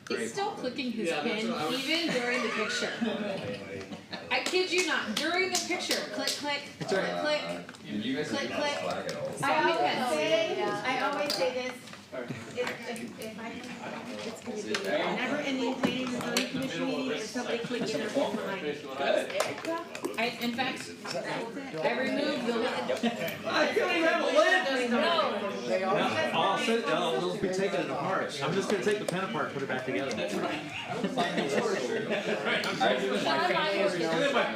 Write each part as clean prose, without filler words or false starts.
He's still clicking his Yeah, that's pen what I was- even during the picture. I kid you not. During the picture, click, click, click, click. And you guys Click, didn't click. flag at all. I always say this, if I, it's gonna be a never-ending planning and zoning commission meeting and somebody clicking their phone behind it. In fact, I removed the lid. I don't even have a lid. No. I'll be taking it apart. I'm just gonna take the pen apart, and put it back together.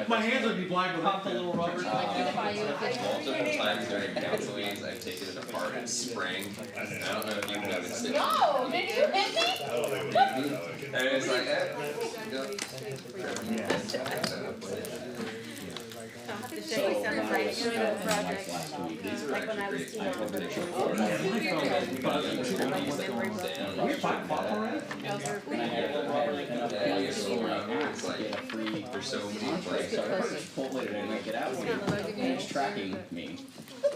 My hands would be black without the little rubber. Multiple times during council meetings, I've taken it apart and sprang. I don't know if you've noticed it. No, did you hit me? And it's like, I'll have to show you some of my doing project, like when I was team over the We have 5 o'clock already? it's like, there's so many places. Chipotle today, and I get out and it's tracking me.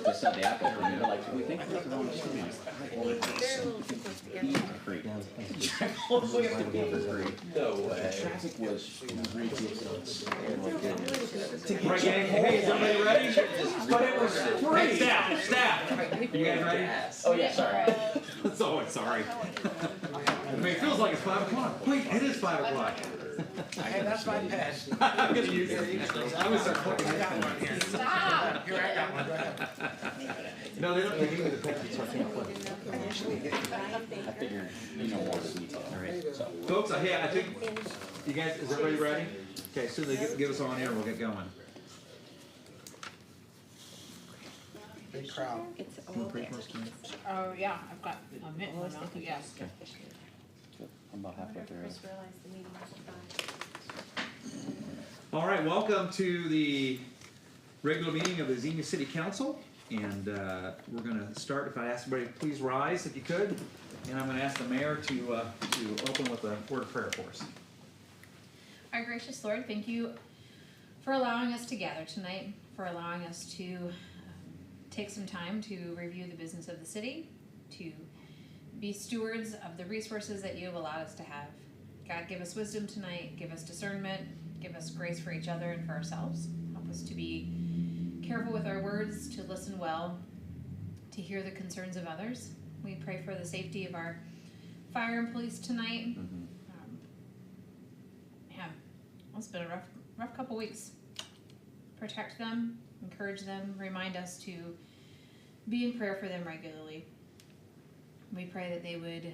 Just said the apple for me, they're like, we think we're on the street. They're a little too close together. Free. All the way up to Beaver Creek. No way. The traffic was ridiculous. Right, gang, hey, is everybody ready? But it was free. Hey, staff, you guys ready? Oh yeah, sorry. So, sorry. I mean, it feels like it's 5 o'clock. Wait, it is 5 o'clock. Hey, that's my pen. I'm gonna use it. I'm gonna start clicking I this got one thing. here. Stop. Here, I got one. Go ahead. No, they don't, they give me the pen, so I can't flip. I figured, you know, more detail. So. Folks, I think, you guys, is everybody ready? Okay, as soon as they get us on air, we'll get going. Big crowd. It's all there. Oh, yeah, I've got a mint in my mouth, yes. I'm about halfway through. Just realized the meeting was 5. All right, welcome to the regular meeting of the Xenia City Council. And we're going to start, if I ask everybody to please rise if you could. And I'm going to ask the mayor to open with a word of prayer for us. Our gracious Lord, thank you for allowing us to gather tonight, for allowing us to take some time to review the business of the city, to be stewards of the resources that you have allowed us to have. God, give us wisdom tonight, give us discernment, give us grace for each other and for ourselves. Help us to be careful with our words, to listen well, to hear the concerns of others. We pray for the safety of our fire and police tonight. Yeah, it's been a rough couple weeks. Protect them, encourage them, remind us to be in prayer for them regularly. We pray that they would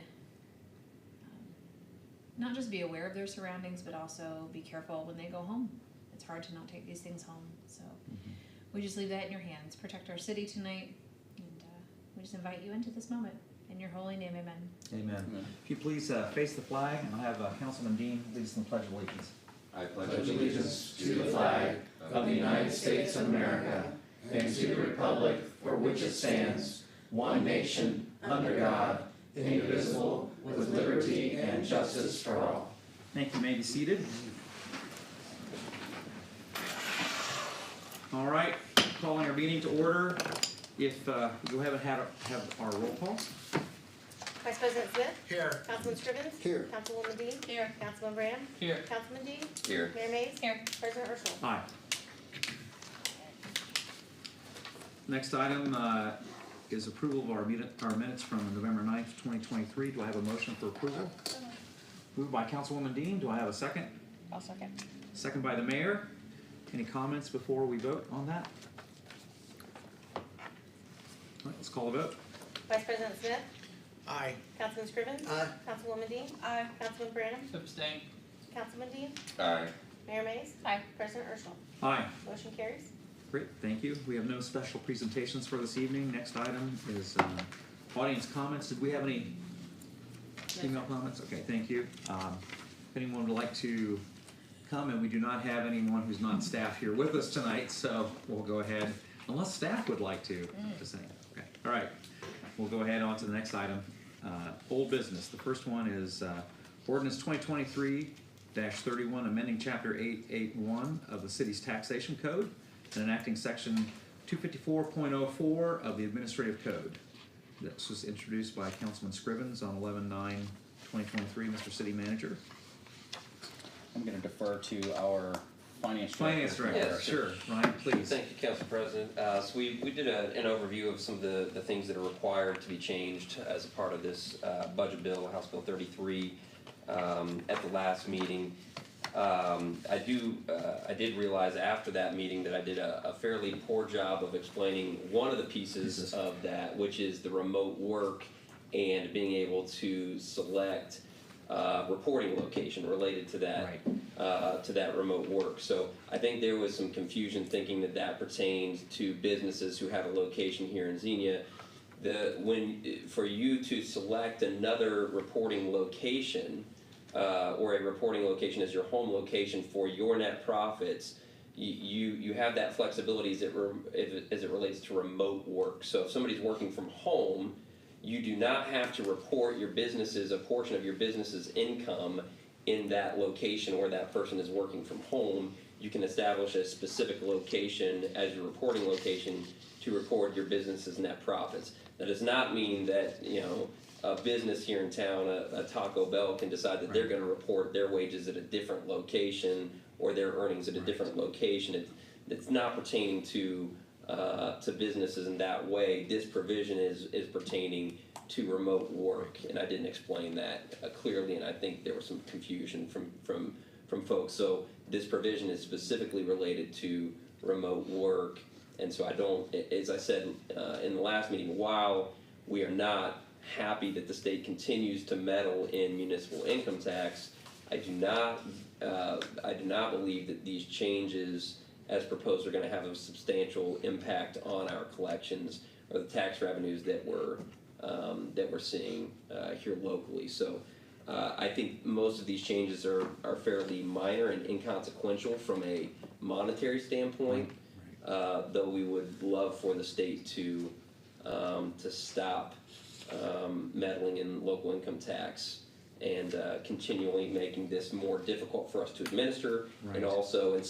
not just be aware of their surroundings, but also be careful when they go home. It's hard to not take these things home. So we just leave that in your hands. Protect our city tonight, and we just invite you into this moment. In your holy name, amen. Amen. If you please face the flag, and I'll have Councilman Dean lead us in the Pledge of Allegiance. I pledge allegiance to the flag of the United States of America and to the republic for which it stands, one nation, under God, indivisible, with liberty and justice for all. Thank you. You may be seated. All right, calling our meeting to order. If you haven't have our roll call. Vice President Smith? Here. Councilman Scrivens? Here. Councilwoman Dean? Here. Councilman Branham? Here. Councilman Dean? Here. Mayor Mays? Here. President Urschel? Aye. Next item is approval of our minutes from November 9th, 2023. Do I have a motion for approval? Moved by Councilwoman Dean. Do I have a second? I'll second. Second by the mayor. Any comments before we vote on that? All right, let's call the vote. Vice President Smith? Aye. Councilman Scrivens? Aye. Councilwoman Dean? Aye. Councilman Branham? Abstain. Councilman Dean? Aye. Mayor Mays? Aye. President Urschel? Aye. Motion carries. Great, thank you. We have no special presentations for this evening. Next item is audience comments. Did we have any email comments? Okay, thank you. If anyone would like to come, and we do not have anyone who's not staff here with us tonight, so we'll go ahead, unless staff would like to say. Okay, all right. We'll go ahead on to the next item. Old business. The first one is ordinance 2023-31, amending chapter 881 of the city's taxation code and enacting section 254.04 of the administrative code. This was introduced by Councilman Scrivens on 2023. Mr. City Manager. I'm gonna defer to our finance director. Finance Director, Yes, sure. Ryan, please. Thank you, Council President. So we did an overview of some of the things that are required to be changed as a part of this budget bill, House Bill 33, at the last meeting. I did realize after that meeting that I did a fairly poor job of explaining one of the pieces of that, which is the remote work and being able to select reporting location related to that, to that remote work. So I think there was some confusion thinking that that pertained to businesses who have a location here in Xenia. For you to select another reporting location, or a reporting location as your home location for your net profits, you have that flexibility as it relates to remote work. So if somebody's working from home, you do not have to report a portion of your business's income in that location where that person is working from home. You can establish a specific location as your reporting location to record your business's net profits. That does not mean that, a business here in town, a Taco Bell, can decide that they're gonna report their wages at a different location or their earnings at a different location. It's not pertaining to businesses in that way. This provision is pertaining to remote work, and I didn't explain that clearly, and I think there was some confusion from folks. So this provision is specifically related to remote work, and so I don't, as I said in the last meeting, while we are not happy that the state continues to meddle in municipal income tax, I do not believe that these changes as proposed are going to have a substantial impact on our collections or the tax revenues that we're seeing here locally. So I think most of these changes are fairly minor and inconsequential from a monetary standpoint, though we would love for the state to stop meddling in local income tax and continually making this more difficult for us to administer, and also in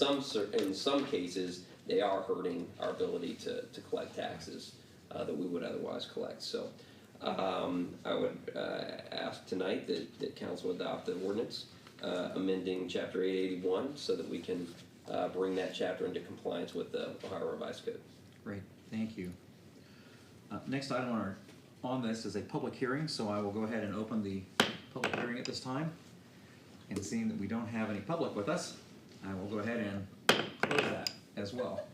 some cases they are hurting our ability to collect taxes that we would otherwise collect. So I would ask tonight that council adopt the ordinance amending Chapter 881 so that we can bring that chapter into compliance with the Ohio Revised Code. Great, thank you. Next item on this is a public hearing, so I will go ahead and open the public hearing at this time. And seeing that we don't have any public with us, I will go ahead and close that as well.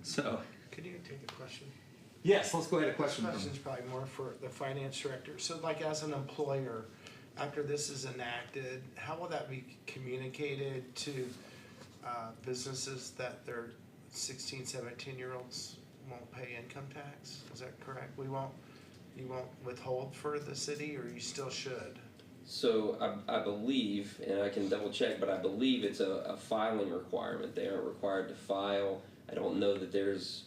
So, Could you take a question? yes, let's go ahead, a question from, Question's probably more for the finance director. So like as an employer, after this is enacted, how will that be communicated to businesses that their 16, 17-year-olds won't pay income tax? Is that correct? You won't withhold for the city, or you still should? So I believe, and I can double check, but I believe it's a filing requirement. They aren't required to file. I don't know that there's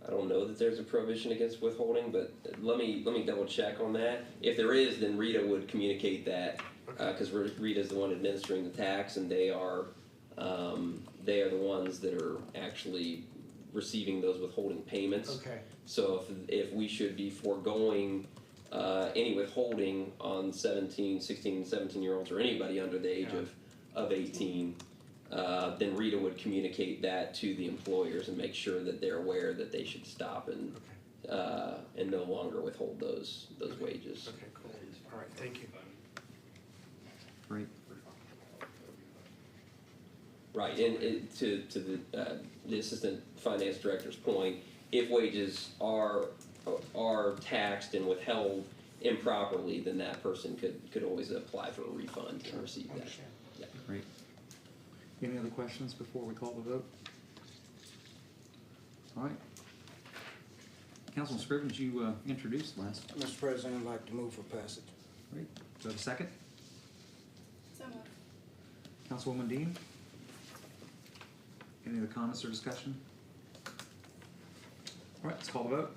a prohibition against withholding, but let me double check on that. If there is, then Rita would communicate that, because Rita's the one administering the tax, and they are the ones that are actually receiving those withholding payments. Okay. So if we should be foregoing any withholding on 16, 17-year-olds or anybody under the age of 18, then Rita would communicate that to the employers and make sure that they're aware that they should stop and no longer withhold those wages. Okay, cool. All right, thank you. great. Right, and to the assistant finance director's point, if wages are taxed and withheld improperly, then that person could always apply for a refund and receive that. Understand. Yeah. Great. Any other questions before we call the vote? All right. Councilman Scrivens, you introduced last. Mr. President, I'd like to move for passage. Great. Do I have a second? So moved. Councilwoman Dean? Any other comments or discussion? All right, let's call the vote.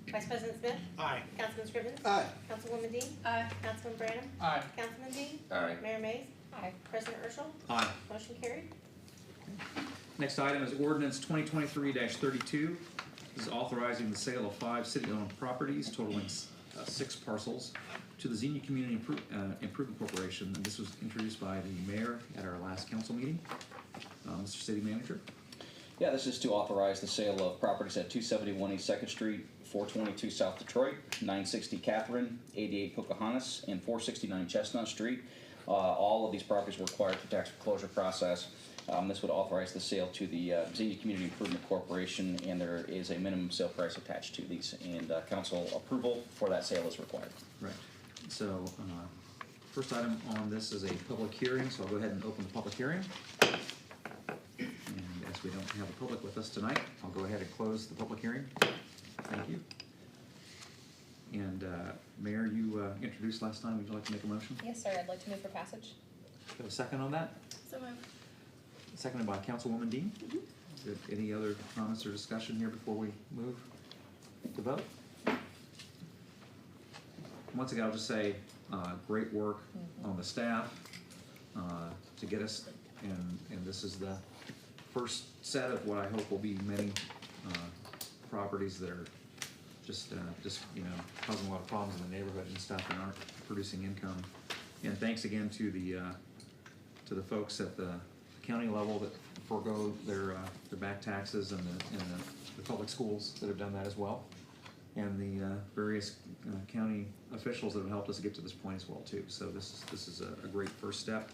Vice President Smith? Aye. Councilman Scrivens? Aye. Councilwoman Dean? Aye. Councilman Branham? Aye. Councilman Dean? Aye. Mayor Mays? Aye. President Urschel? Aye. Motion carried. Next item is ordinance 2023-32. This is authorizing the sale of 5 city-owned properties totaling 6 parcels to the Xenia Community Improvement Corporation. And this was introduced by the mayor at our last council meeting. Mr. City Manager. Yeah, this is to authorize the sale of properties at 271 East 2nd Street, 422 South Detroit, 960 Catherine, 88 Pocahontas, and 469 Chestnut Street. All of these properties were required for tax foreclosure process. This would authorize the sale to the Xenia Community Improvement Corporation, and there is a minimum sale price attached to these, and council approval for that sale is required. Right. So, first item on this is a public hearing, so I'll go ahead and open the public hearing. And as we don't have a public with us tonight, I'll go ahead and close the public hearing. Thank you. And Mayor, you introduced last time. Would you like to make a motion? Yes, sir, I'd like to move for passage. Do you have a second on that? So moved. Seconded by Councilwoman Dean. Any other comments or discussion here before we move to vote? Once again, I'll just say, great work on the staff to get us, and this is the first set of what I hope will be many properties that are just you know, causing a lot of problems in the neighborhood and stuff and aren't producing income. And thanks again to the folks at the county level that forego their back taxes, and the public schools that have done that as well, and the various county officials that have helped us get to this point as well too. So this is a great first step,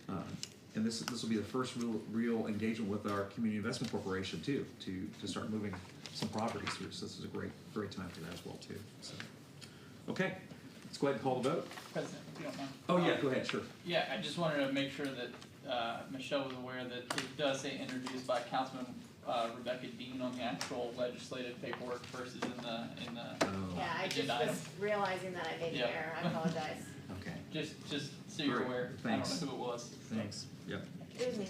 and this will be the first real engagement with our Community Investment Corporation too, to start moving some properties through. So this is a great time for that as well too. So, okay, let's go ahead and call the vote. President, if you don't mind. Oh yeah, go ahead, sure. Yeah, I just wanted to make sure that Michelle was aware that it does say introduced by Councilman Rebecca Dean on the actual legislative paperwork versus in the Oh, Yeah, I just agenda item. was realizing that I made an Yeah. error, I apologize. okay, Just so you're Great, aware. thanks. I don't know who it was. thanks. Yep. It was me.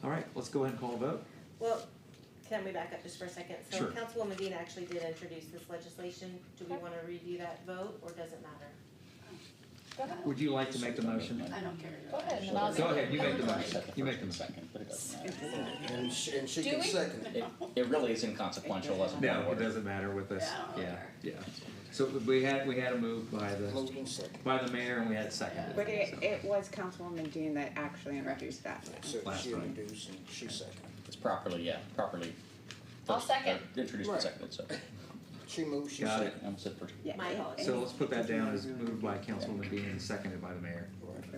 All right, let's go ahead and call the vote. Well, can we back up just for a second? So Sure. Councilwoman Dean actually did introduce this legislation. Do we wanna review that vote, or does it matter? Go ahead. Would you like to make the motion? I don't care. Go ahead, and then I'll. Go ahead, you make the motion. You make the motion. Second, but it doesn't matter. And she Do can we? second it. It really is inconsequential as a No, point it of order. doesn't matter with us. Yeah, I don't Yeah, care. yeah. So we had a move by Moved and seconded. the mayor, and we had a second. But it was Councilwoman Dean that actually introduced that. So Last she time. introduced and she seconded. It's properly. I'll first, second. Introduced and Right. seconded, so. She moved, she Got it. seconded. Almost said first. Yeah, My apologies. So let's put that down as moved by Councilwoman Dean and seconded by the mayor.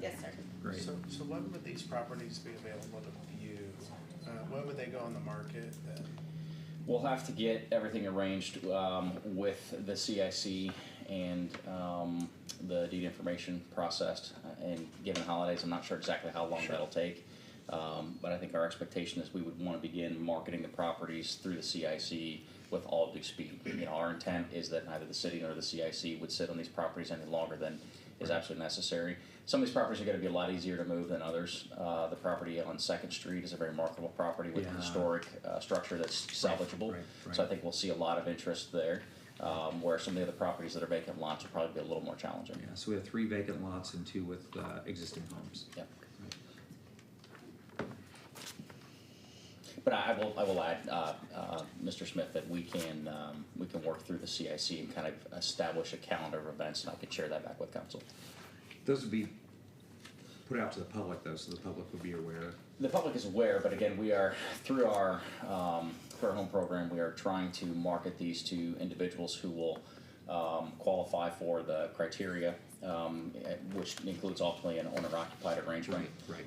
Yes, sir. Great. So when would these properties be available to view? When would they go on the market then? We'll have to get everything arranged with the CIC and the deed information processed. And given holidays, I'm not sure exactly how long that'll take. But I think our expectation is we would want to begin marketing the properties through the CIC with all due speed. You know, our intent is that neither the city nor the CIC would sit on these properties any longer than is absolutely necessary. Some of these properties are going to be a lot easier to move than others. The property on 2nd Street is a very marketable property with a Yeah. historic structure that's salvageable. Right. So I think we'll see a lot of interest there, where some of the other properties that are vacant lots will probably be a little more challenging. Yeah, so we have 3 vacant lots and 2 with existing homes. Yep. But I will add, Mr. Smith, that we can work through the CIC and kind of establish a calendar of events, and I could share that back with council. Those would be put out to the public though, so the public would be aware. The public is aware, but again, we are, through our home program, we are trying to market these to individuals who will qualify for the criteria, which includes ultimately an owner-occupied arrangement. Right.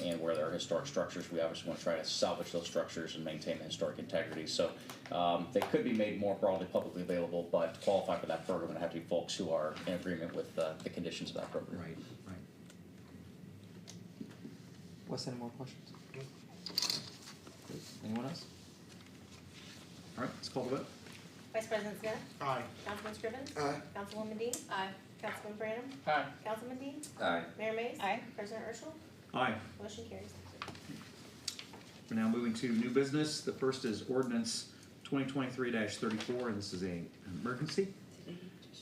And where there are historic structures, we obviously want to try to salvage those structures and maintain the historic integrity. So they could be made more broadly publicly available, but to qualify for that program, it would have to be folks who are in agreement with the conditions of that program. Right. Wes, any more questions? Anyone else? All right, let's call the vote. Vice President Smith? Aye. Councilman Scriven? Aye. Councilwoman Dean? Aye. Councilman Branham? Aye. Councilman Dean? Aye. Mayor Mays? Aye. President Urschel? Aye. Motion carries. We're now moving to new business. The first is ordinance 2023-34, and this is an emergency.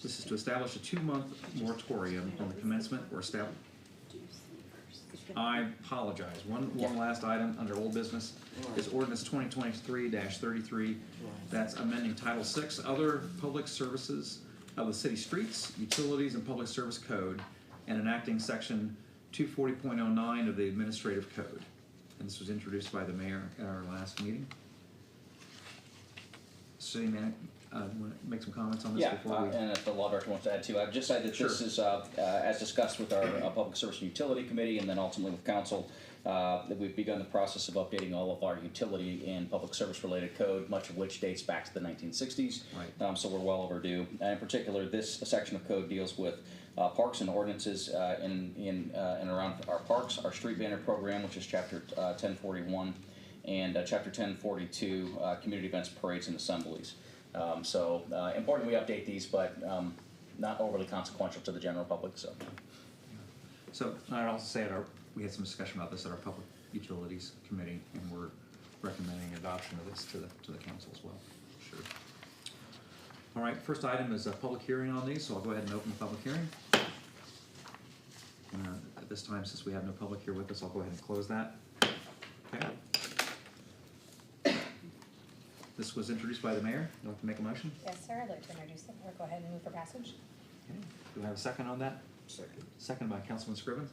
This is to establish a 2-month moratorium on the commencement or I apologize. One last item under old business is ordinance 2023-33. That's amending Title VI, Other Public Services of the City Streets, Utilities, and Public Service Code, and enacting Section 240.09 of the Administrative Code. And this was introduced by the mayor at our last meeting. City manager, want to make some comments on this Yeah, before we? and if the law director wants to add too, I'd just say that this is, as discussed with our Public Service and Utility Committee, and then ultimately with council, that we've begun the process of updating all of our utility and public service related code, much of which dates back to the 1960s. Right. So we're well overdue. And in particular, this section of code deals with parks and ordinances in and around our parks, our street banner program, which is chapter 1041, and chapter 1042, community events, parades, and assemblies. Important we update these, but not overly consequential to the general public. So I'd also say we had some discussion about this at our Public Utilities Committee, and we're recommending adoption of this to the council as well. Sure. All right, first item is a public hearing on these, so I'll go ahead and open the public hearing. At this time, since we have no public here with us, I'll go ahead and close that. Okay. This was introduced by the mayor. You'd like to make a motion? Yes, sir, I'd like to introduce it, or go ahead and move for passage. Okay. Do I have a second on that? Second. Second by Councilman Scriven.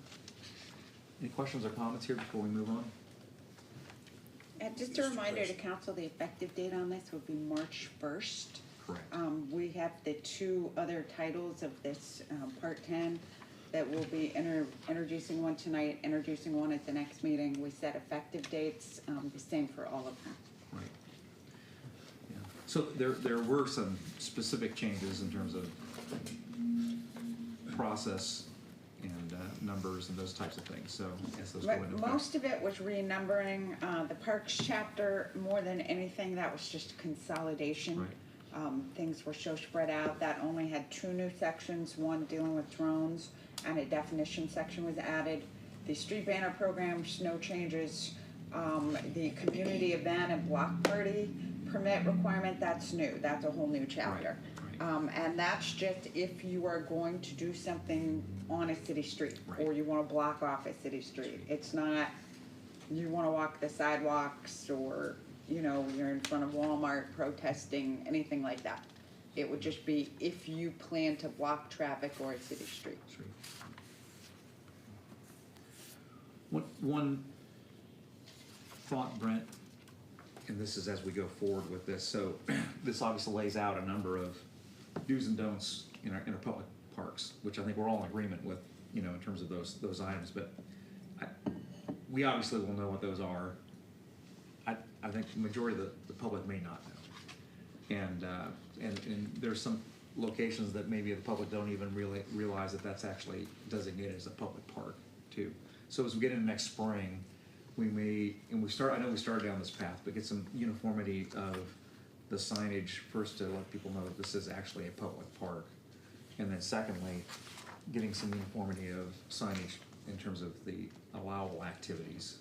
Any questions or comments here before we move on? And just a reminder to council, the effective date on this would be March 1st. Correct. We have the two other titles of this, Part 10, that we'll be introducing one tonight, introducing one at the next meeting. We set effective dates, the same for all of them. Right. Yeah. So there were some specific changes in terms of process and numbers and those types of things, so as those go into effect. Most of it was renumbering, the parks chapter, more than anything, that was just consolidation. Right. Things were so spread out, that only had two new sections, one dealing with drones, and a definition section was added. The street banner programs, no changes. The community event and block party permit requirement, that's new, that's a whole new chapter. Right. And that's just if you are going to do something on a city street, Right. or you wanna block off a city street. It's not, you wanna walk the sidewalks, or, you know, you're in front of Walmart protesting, anything like that. It would just be if you plan to block traffic or a city street. Sure. One thought, Brent, and this is as we go forward with this, so this obviously lays out a number of do's and don'ts in our public parks, which I think we're all in agreement with, you know, in terms of those items, but we obviously will know what those are. I think the majority of the public may not know. And there's some locations that maybe the public don't even really realize that that's actually designated as a public park too. So as we get into next spring, we may, and I know we started down this path, but get some uniformity of the signage first to let people know that this is actually a public park. And then secondly, getting some uniformity of signage in terms of the allowable activities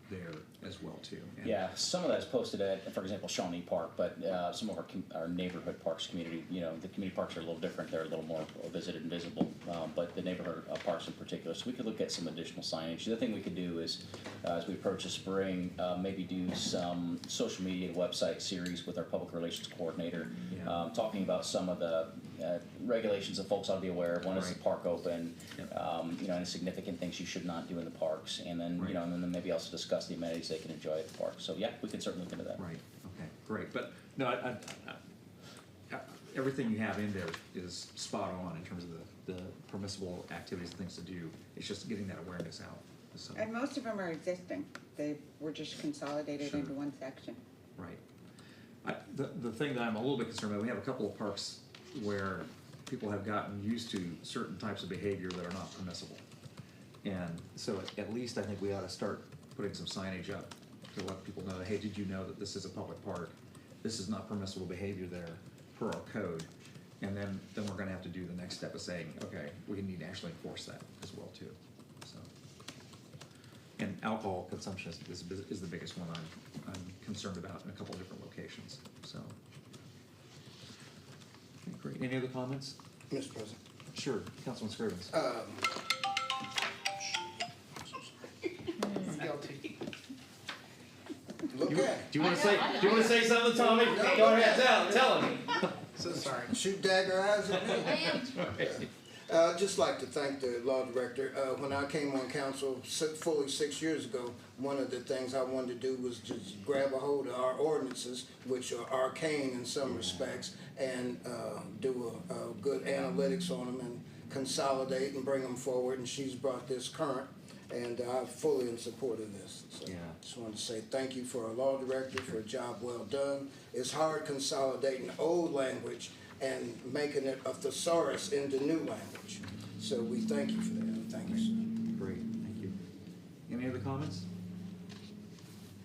there as well too. And Yeah, some of that is posted at, for example, Shawnee Park, but some of our neighborhood parks community, you know, the community parks are a little different. They're a little more visited and visible, but the neighborhood parks in particular. So we could look at some additional signage. The other thing we could do is, as we approach the spring, maybe do some social media and website series with our public relations coordinator, Yeah. talking about some of the regulations that folks ought to be aware of. One is the Right. park open, Yep. you know, any significant things you should not do in the parks, and then Right. you know, and then maybe also discuss the amenities they can enjoy at the park. So yeah, we can certainly look into that. Right, okay, great, but no, everything you have in there is spot on in terms of the permissible activities and things to do. It's just getting that awareness out, so, And most of them are existing. They were just consolidated Sure. into one section. right. The thing that I'm a little bit concerned about, we have a couple of parks where people have gotten used to certain types of behavior that are not permissible. And so at least I think we ought to start putting some signage up to let people know, hey, did you know that this is a public park? This is not permissible behavior there per our code. And then we're gonna have to do the next step of saying, okay, we need to actually enforce that as well too, so. And alcohol consumption is the biggest one I'm concerned about in a couple of different locations, so. Okay, great. Any other comments? Mr. President. Sure, Councilman Scrivens. Do you want to say something, Tommy? Go ahead, tell him. So sorry. Shoot dagger eyes at me. I am. I'd just like to thank the law director. When I came on council fully 6 years ago, one of the things I wanted to do was just grab a hold of our ordinances, which are arcane in some respects, and do a good analytics on them and consolidate and bring them forward. And she's brought this current, and I'm fully in support of this. So Yeah. just wanted to say thank you for our law director for a job well done. It's hard consolidating old language and making it a thesaurus into new language. So we thank you for that. Thank you, sir. Great, thank you. Any other comments?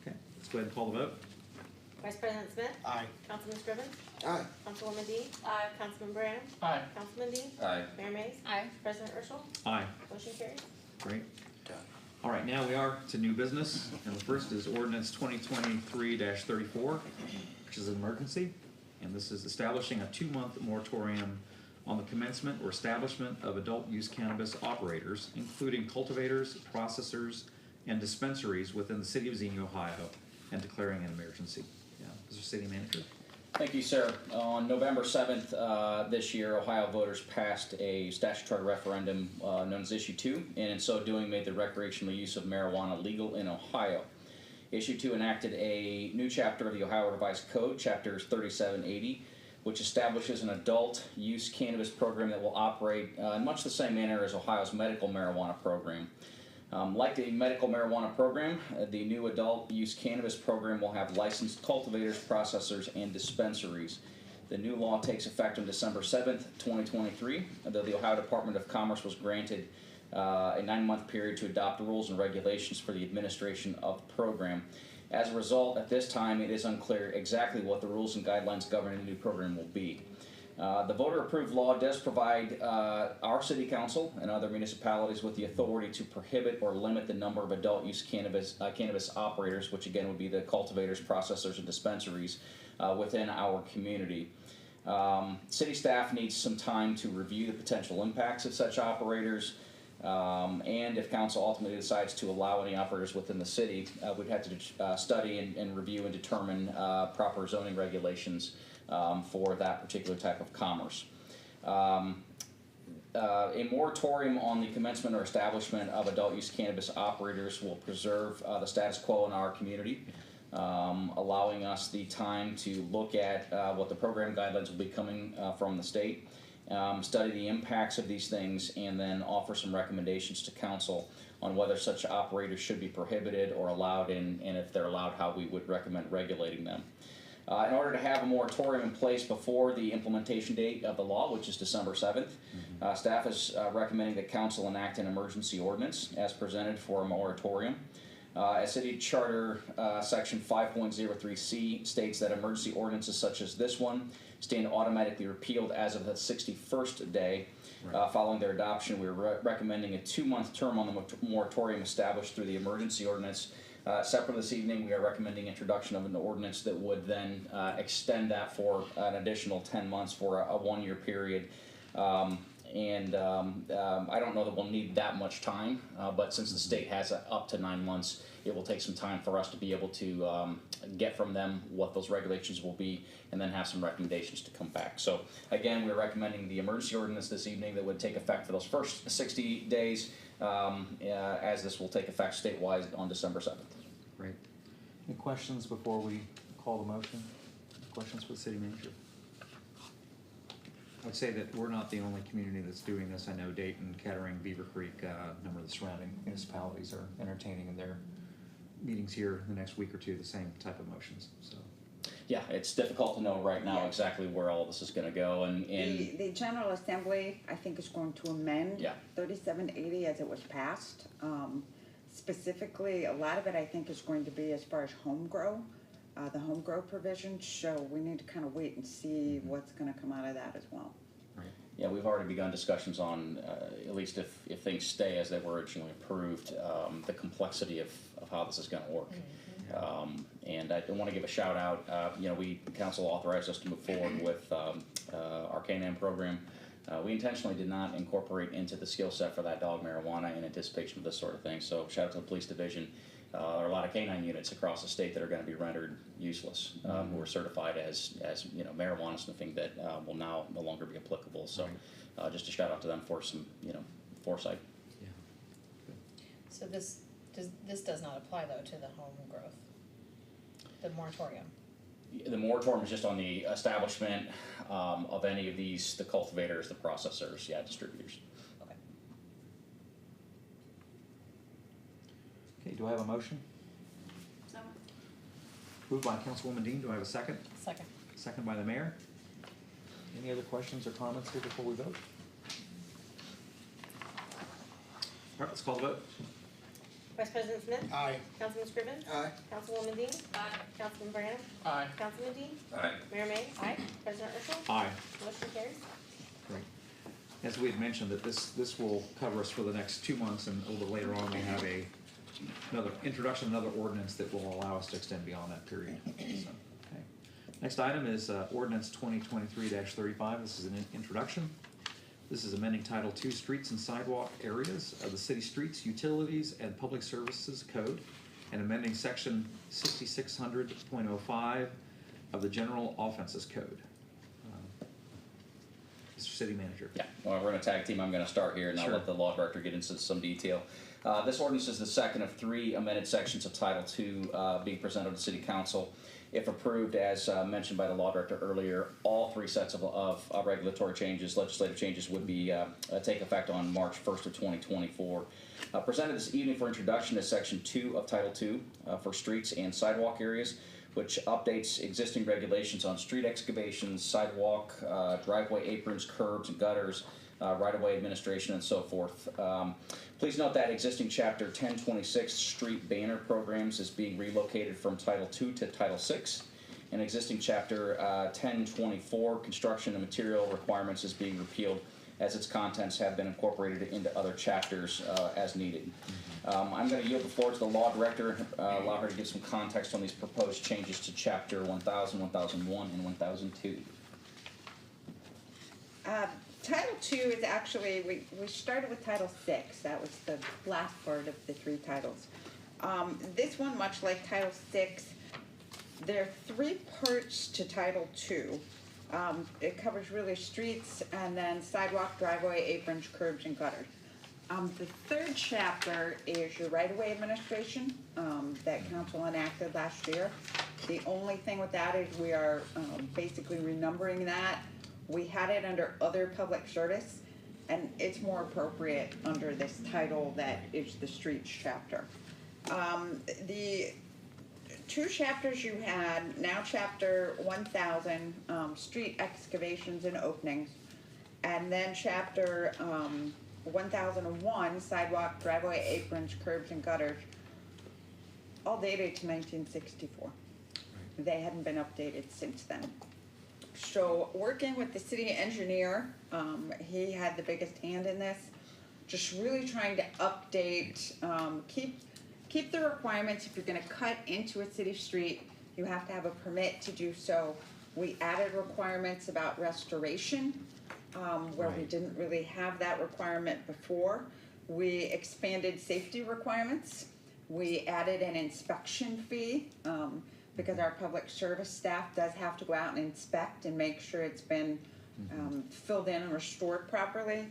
Okay, let's go ahead and call the vote. Vice President Smith, Aye. Councilman Scrivens, Aye. Councilwoman Dean. Aye. Councilman Branham, Aye. Councilman Dean, Aye. Mayor Mays, Aye. President Urschel, Aye. motion carries. Great. Done. All right, now we are to new business, and the first is ordinance 2023-34, which is an emergency, and this is establishing a 2-month moratorium on the commencement or establishment of adult use cannabis operators, including cultivators, processors, and dispensaries within the city of Xenia, Ohio, and declaring an emergency. Yeah, Mr. City Manager. Thank you, sir. On November 7th this year, Ohio voters passed a statutory referendum known as Issue 2, and in so doing made the recreational use of marijuana legal in Ohio. Issue 2 enacted a new chapter of the Ohio Revised Code, Chapter 3780, which establishes an adult use cannabis program that will operate in much the same manner as Ohio's medical marijuana program. Like the medical marijuana program, the new adult use cannabis program will have licensed cultivators, processors, and dispensaries. The new law takes effect on December 7th, 2023, though the Ohio Department of Commerce was granted a 9-month period to adopt rules and regulations for the administration of the program. As a result, at this time, it is unclear exactly what the rules and guidelines governing the new program will be. The voter-approved law does provide our city council and other municipalities with the authority to prohibit or limit the number of adult-use cannabis operators, which again would be the cultivators, processors, and dispensaries within our community. City staff needs some time to review the potential impacts of such operators, and if council ultimately decides to allow any operators within the city, we'd have to study and review and determine proper zoning regulations for that particular type of commerce. A moratorium on the commencement or establishment of adult use cannabis operators will preserve the status quo in our community, allowing us the time to look at what the program guidelines will be coming from the state, study the impacts of these things, and then offer some recommendations to council on whether such operators should be prohibited or allowed, and if they're allowed, how we would recommend regulating them. In order to have a moratorium in place before the implementation date of the law, which is December 7th, staff is recommending that council enact an emergency ordinance as presented for a moratorium. As City Charter Section 5.03C states that emergency ordinances such as this one stand automatically repealed as of the 61st day following their adoption. We're recommending a 2-month term on the moratorium established through the emergency ordinance. Separate this evening, we are recommending introduction of an ordinance that would then extend that for an additional 10 months for a 1-year period. I don't know that we'll need that much time, but since the state has up to 9 months, it will take some time for us to be able to get from them what those regulations will be, and then have some recommendations to come back. So again, we're recommending the emergency ordinance this evening that would take effect for those first 60 days, as this will take effect statewide on December 7th. Great. Any questions before we call the motion? Questions for the city manager? I'd say that we're not the only community that's doing this. I know Dayton, Kettering, Beaver Creek, a number of the surrounding municipalities are entertaining in their meetings here in the next week or two the same type of motions. So Yeah, it's difficult to know right now exactly where all this is going to go, and The General Assembly, I think, is going to amend Yeah. 3780 as it was passed. Specifically, a lot of it, I think, is going to be as far as home grow, the home grow provisions, so we need to kind of wait and see what's gonna come out of that as well. yeah, we've already begun discussions on, at least if things stay as they were originally approved, the complexity of how this is going to work. And I want to give a shout out. Council authorized us to move forward with our K-9 program. We intentionally did not incorporate into the skill set for that dog marijuana in anticipation of this sort of thing. So shout out to the police division There are a lot of canine units across the state that are going to be rendered useless, who are certified as marijuana sniffing that will now no longer be applicable. So, just a shout out to them for some foresight. So this does not apply though to the home growth, the moratorium. The moratorium is just on the establishment of any of these, the cultivators, the processors, distributors. Okay. Okay, do I have a motion? Moved by Councilwoman Dean, do I have a second? Second. Second by the mayor. Any other questions or comments here before we vote? All right, let's call the vote. Vice President Smith? Aye. Councilman Scriven? Aye. Councilwoman Dean? Councilman Branham? Aye. Councilman Dean? Aye. Mayor May? Aye. President Urschel? Aye. Motion carries. Great. As we had mentioned, that this will cover us for the next 2 months, and a little bit later on, we have another introduction, another ordinance that will allow us to extend beyond that period. So, okay. Next item is ordinance 2023-35. This is an introduction. This is amending Title II Streets and Sidewalk Areas of the City Streets, Utilities, and Public Services Code, and amending Section 6600.05 of the General Offenses Code. Mr. City Manager. Yeah, well, we're going to tag team. I'm going to start here, and I'll Sure. let the law director get into some detail. This ordinance is the second of 3 amended sections of Title II being presented to City Council. If approved, as mentioned by the law director earlier, all 3 sets of regulatory changes, legislative changes, would be take effect on March 1st of 2024. Presented this evening for introduction is Section 2 of Title II for streets and sidewalk areas, which updates existing regulations on street excavations, sidewalk, driveway aprons, curbs, and gutters, right-of-way administration, and so forth. Please note that existing Chapter 1026 street banner programs is being relocated from Title II to Title VI, and existing Chapter 1024 construction and material requirements is being repealed, as its contents have been incorporated into other chapters as needed. I'm going to yield the floor to the law director, allow her to give some context on these proposed changes to Chapter 1000, 1001, and 1002. Title II is actually, we started with Title VI. That was the last part of the 3 titles. This one, much like Title VI, there are 3 parts to Title II. It covers really streets and then sidewalk, driveway, aprons, curbs, and gutters. The 3rd chapter is your right-of-way administration that council enacted last year. The only thing with that is we are basically renumbering that. We had it under other public service, and it's more appropriate under this title that is the streets chapter. The 2 chapters you had, now Chapter 1000, street excavations and openings, and then Chapter 1001, sidewalk, driveway, aprons, curbs, and gutters, all dated to 1964. They hadn't been updated since then. So working with the city engineer, he had the biggest hand in this, just really trying to update, keep the requirements. If you're gonna cut into a city street, you have to have a permit to do so. We added requirements about restoration, where we didn't really have that requirement before. We expanded safety requirements. We added an inspection fee, because our public service staff does have to go out and inspect and make sure it's been filled in and restored properly.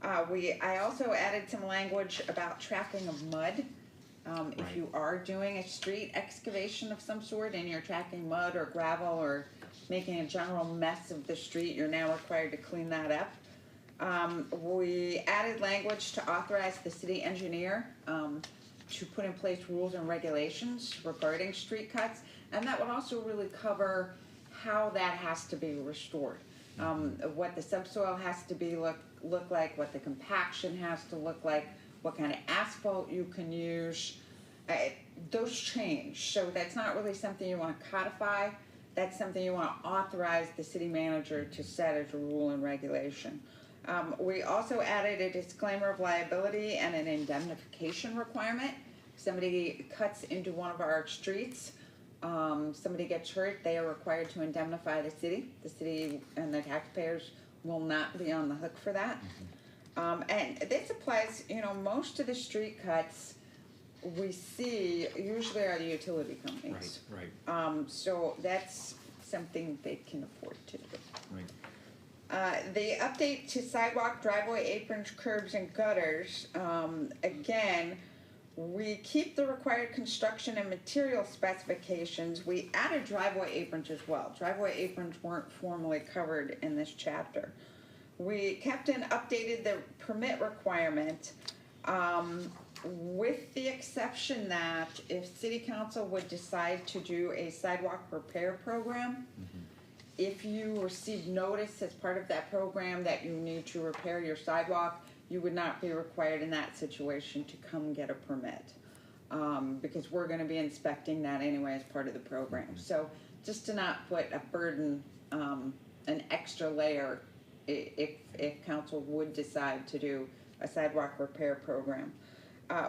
I also added some language about tracking of mud. If you are doing a street excavation of some sort and you're tracking mud or gravel or making a general mess of the street, you're now required to clean that up. We added language to authorize the city engineer to put in place rules and regulations regarding street cuts, and that would also really cover how that has to be restored. What the subsoil has to be look like, what the compaction has to look like, what kind of asphalt you can use. Those change, so that's not really something you want to codify. That's something you want to authorize the city manager to set as a rule and regulation. We also added a disclaimer of liability and an indemnification requirement. Somebody cuts into one of our streets, somebody gets hurt, they are required to indemnify the city. The city and the taxpayers will not be on the hook for that. And this applies, most of the street cuts, we see usually are the utility companies. Right. So that's something they can afford to do. Right. The update to sidewalk, driveway aprons, curbs, and gutters, again, we keep the required construction and material specifications. We added driveway aprons as well. Driveway aprons weren't formally covered in this chapter. We kept and updated the permit requirement, with the exception that if city council would decide to do a sidewalk repair program, if you receive notice as part of that program that you need to repair your sidewalk, you would not be required in that situation to come get a permit. Because we're gonna be inspecting that anyway as part of the program. So just to not put a burden, an extra layer if council would decide to do a sidewalk repair program.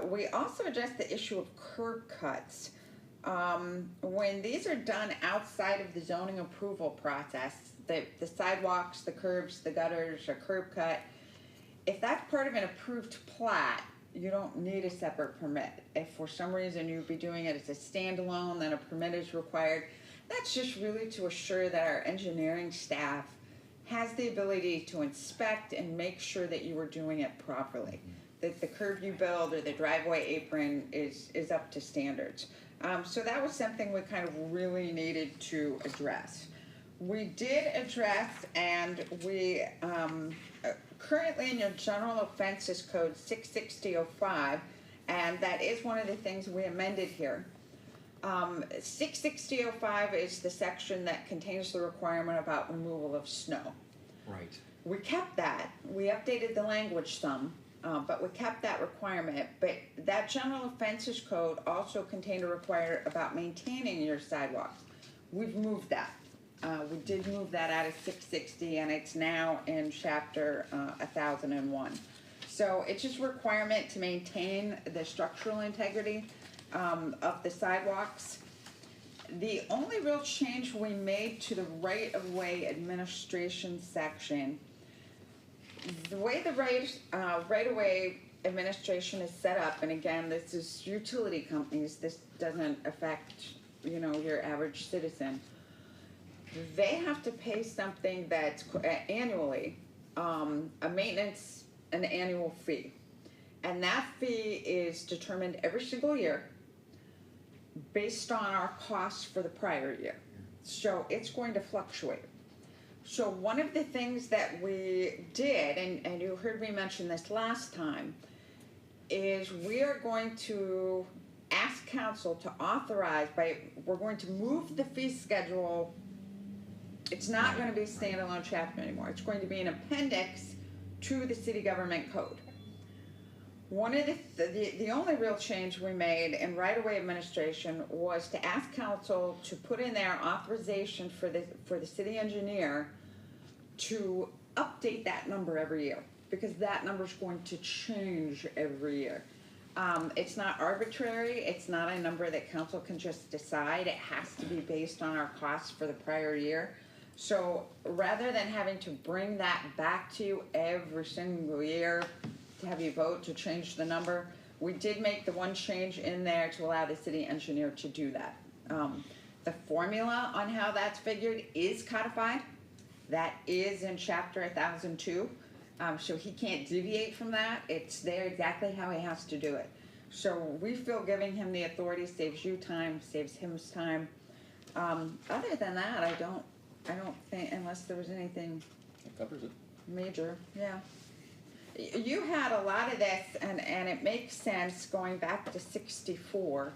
We also addressed the issue of curb cuts. When these are done outside of the zoning approval process, the sidewalks, the curbs, the gutters, a curb cut, if that's part of an approved plat, you don't need a separate permit. If for some reason you'd be doing it as a standalone, then a permit is required. That's just really to assure that our engineering staff has the ability to inspect and make sure that you are doing it properly. That the curb you build or the driveway apron is up to standards. So that was something we kind of really needed to address. We did address, and we currently in your general offenses code 66005, and that is one of the things we amended here. 66005 is the section that contains the requirement about removal of snow. Right. We kept that. We updated the language some, but we kept that requirement. But that general offenses code also contained a requirement about maintaining your sidewalks. We've moved that. We did move that out of 660, and it's now in chapter 1001. So it's just a requirement to maintain the structural integrity of the sidewalks. The only real change we made to the right-of-way administration section, the way the right-of-way administration is set up, and again, this is utility companies, this doesn't affect, you know, your average citizen. They have to pay something that's annually, a maintenance, an annual fee. And that fee is determined every single year based on our costs for the prior year. So it's going to fluctuate. So one of the things that we did, and you heard me mention this last time, is we are going to ask council to authorize, we're going to move the fee schedule. It's not going to be a standalone chapter anymore. It's going to be an appendix to the city government code. One of the only real change we made in right-of-way administration was to ask council to put in their authorization for the city engineer to update that number every year, because that number is going to change every year. It's not arbitrary. It's not a number that council can just decide. It has to be based on our costs for the prior year. So rather than having to bring that back to you every single year to have you vote to change the number, we did make the one change in there to allow the city engineer to do that. The formula on how that's figured is codified. That is in chapter 1002. So he can't deviate from that. It's there exactly how he has to do it. So we feel giving him the authority saves you time, saves him time. Other than that, I don't think, unless there was anything That covers it. major, yeah. You had a lot of this, and it makes sense going back to 64.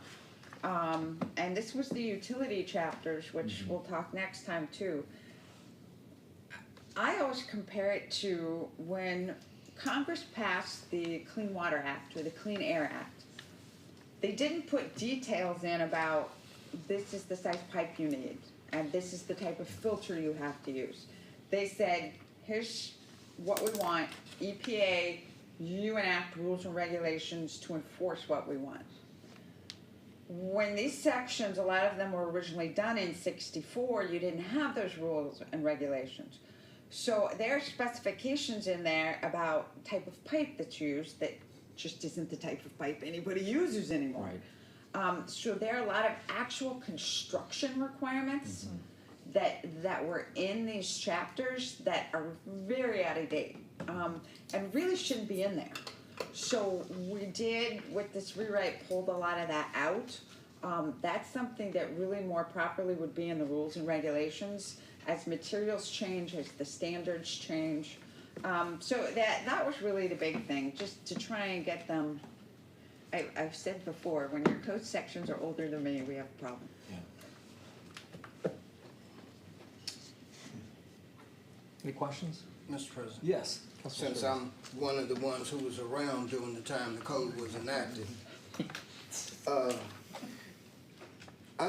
And this was the utility chapters, which we'll talk next time too. I always compare it to when Congress passed the Clean Water Act or the Clean Air Act. They didn't put details in about this is the size pipe you need and this is the type of filter you have to use. They said, here's what we want. EPA, you enact rules and regulations to enforce what we want. When these sections, a lot of them were originally done in 64, you didn't have those rules and regulations. So there are specifications in there about type of pipe that's used that just isn't the type of pipe anybody uses anymore. Right. So there are a lot of actual construction requirements that were in these chapters that are very out of date, and really shouldn't be in there. So we did, with this rewrite, pulled a lot of that out. That's something that really more properly would be in the rules and regulations as materials change, as the standards change. So that was really the big thing, just to try and get them. I've said before, when your code sections are older than me, we have a problem. Yeah. Any questions? Mr. President. Yes. Since I'm one of the ones who was around during the time the code was enacted, I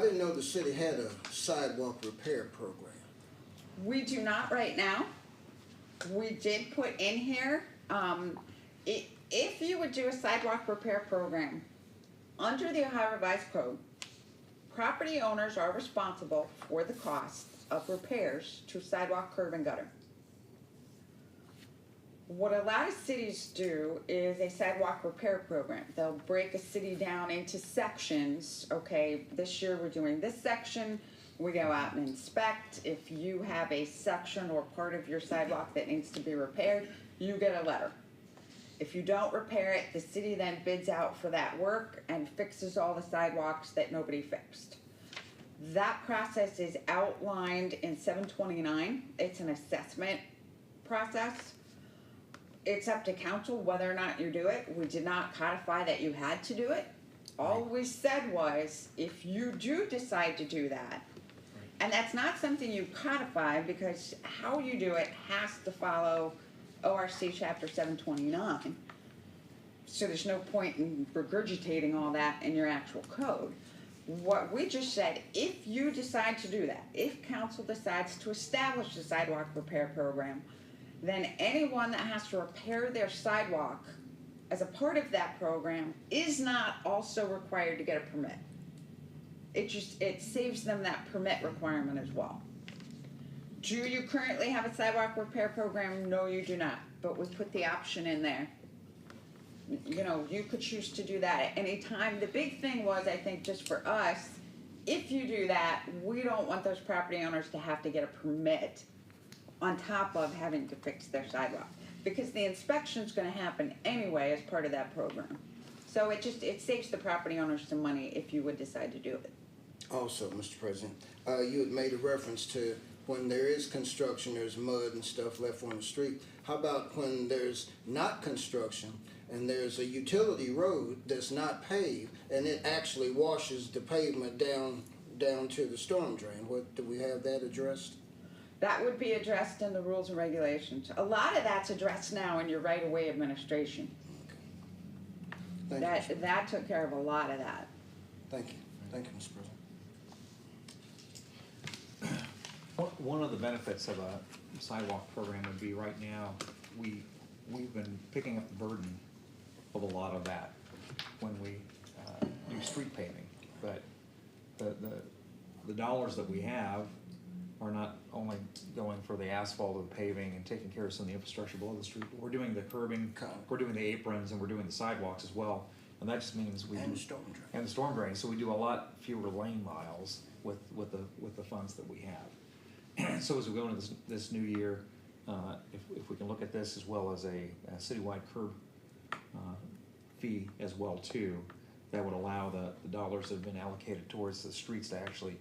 didn't know the city had a sidewalk repair program. We do not right now. We did put in here, if you would do a sidewalk repair program, under the Ohio Revised Code, property owners are responsible for the cost of repairs to sidewalk, curb, and gutter. What a lot of cities do is a sidewalk repair program. They'll break a city down into sections. Okay, this year we're doing this section. We go out and inspect. If you have a section or part of your sidewalk that needs to be repaired, you get a letter. If you don't repair it, the city then bids out for that work and fixes all the sidewalks that nobody fixed. That process is outlined in 729. It's an assessment process. It's up to council whether or not you do it. We did not codify that you had to do it. All we said was, if you do decide to do that, and that's not something you codify because how you do it has to follow ORC chapter 729. So there's no point in regurgitating all that in your actual code. What we just said, if you decide to do that, if council decides to establish a sidewalk repair program, then anyone that has to repair their sidewalk as a part of that program is not also required to get a permit. It saves them that permit requirement as well. Do you currently have a sidewalk repair program? No, you do not, but we put the option in there. You know, you could choose to do that at any time. The big thing was, I think, just for us, if you do that, we don't want those property owners to have to get a permit on top of having to fix their sidewalk, because the inspection's gonna happen anyway as part of that program. So it saves the property owners some money if you would decide to do it. Also, Mr. President, you had made a reference to when there is construction, there's mud and stuff left on the street. How about when there's not construction and there's a utility road that's not paved and it actually washes the pavement down to the storm drain? Do we have that addressed? That would be addressed in the rules and regulations. A lot of that's addressed now in your right-of-way administration. Okay. Thank you. That took care of a lot of that. Thank you. Thank you, Mr. President. One of the benefits of a sidewalk program would be right now, we've been picking up the burden of a lot of that when we do street paving. But the dollars that we have are not only going for the asphalt or the paving and taking care of some of the infrastructure below the street, but we're doing the curbing, we're doing the aprons, and we're doing the sidewalks as well. And that just means we And do, the storm drain. and the storm drain. So we do a lot fewer lane miles with the funds that we have. So as we go into this new year, if we can look at this as well as a citywide curb fee as well too, that would allow the dollars that have been allocated towards the streets to actually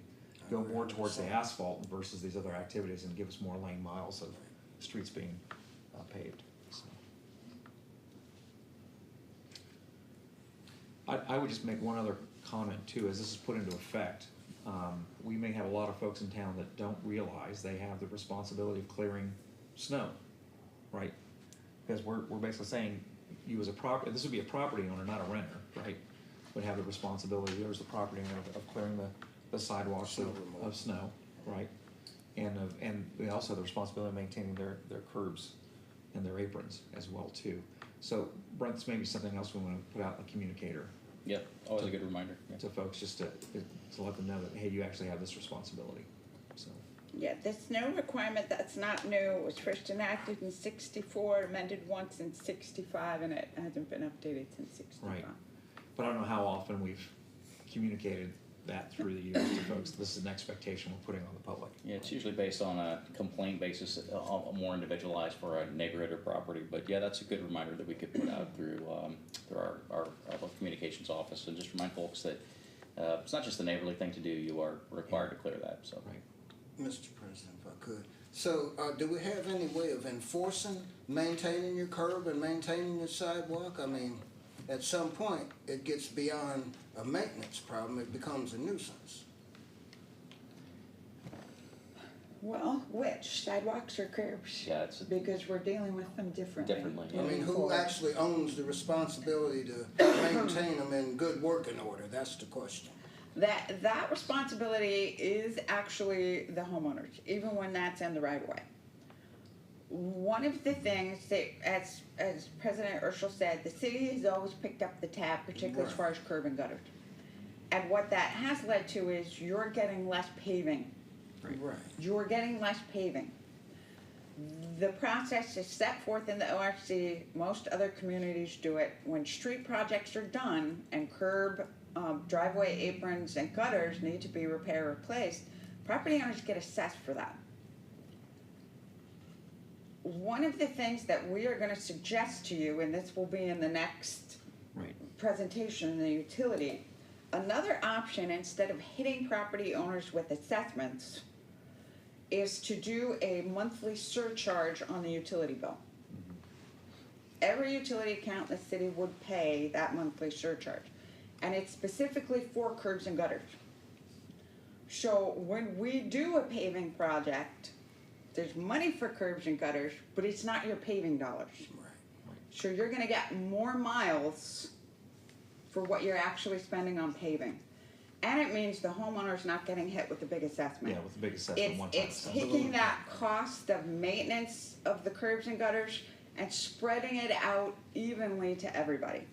go more towards the asphalt versus these other activities and give us more lane miles of streets being paved. So. I would just make one other comment too, as this is put into effect. We may have a lot of folks in town that don't realize they have the responsibility of clearing snow, right? Because we're basically saying you as a property, this would be a property owner, not a renter, right? Would have the responsibility, there's the property owner of clearing the sidewalks of snow, right? And they also have the responsibility of maintaining their curbs and their aprons as well too. So Brent, this may be something else we want to put out in the communicator. Yep, always a good reminder. Yeah. To folks, just to let them know that, hey, you actually have this responsibility, so. Yeah, the snow requirement, that's not new. It was first enacted in 64, amended once in 65, and it hasn't been updated since 65. Right. But I don't know how often we've communicated that through the years to folks. This is an expectation we're putting on the public. Yeah, it's usually based on a complaint basis, more individualized for a neighborhood or property. But yeah, that's a good reminder that we could put out through our communications office, and just remind folks that it's not just a neighborly thing to do. You are required to clear that. So. Right. Mr. President, if I could. So, do we have any way of enforcing, maintaining your curb and maintaining your sidewalk? I mean, at some point, it gets beyond a maintenance problem, it becomes a nuisance. Well, which, sidewalks or curbs? Yeah, it's Because we're dealing with them differently. Differently, I mean, who Forward. actually owns the responsibility to maintain them in good working order? That's the question. That responsibility is actually the homeowners, even when that's in the right of way. One of the things that, as President Urschel said, the city has always picked up the tab, particularly as Right. far as curb and gutters. And what that has led to is you're getting less paving. Right. You're getting less paving. The process is set forth in the ORC. Most other communities do it. When street projects are done and curb, driveway aprons and gutters need to be repaired or replaced, property owners get assessed for that. One of the things that we are going to suggest to you, and this will be in the next Right. presentation in the utility, another option instead of hitting property owners with assessments is to do a monthly surcharge on the utility bill. Every utility account in the city would pay that monthly surcharge. And it's specifically for curbs and gutters. So when we do a paving project, there's money for curbs and gutters, but it's not your paving dollars. Right. So you're gonna get more miles for what you're actually spending on paving. And it means the homeowner's not getting hit with the big assessment. Yeah, with the big assessment one time. It's taking that cost of maintenance of the curbs and gutters and spreading it out evenly to everybody.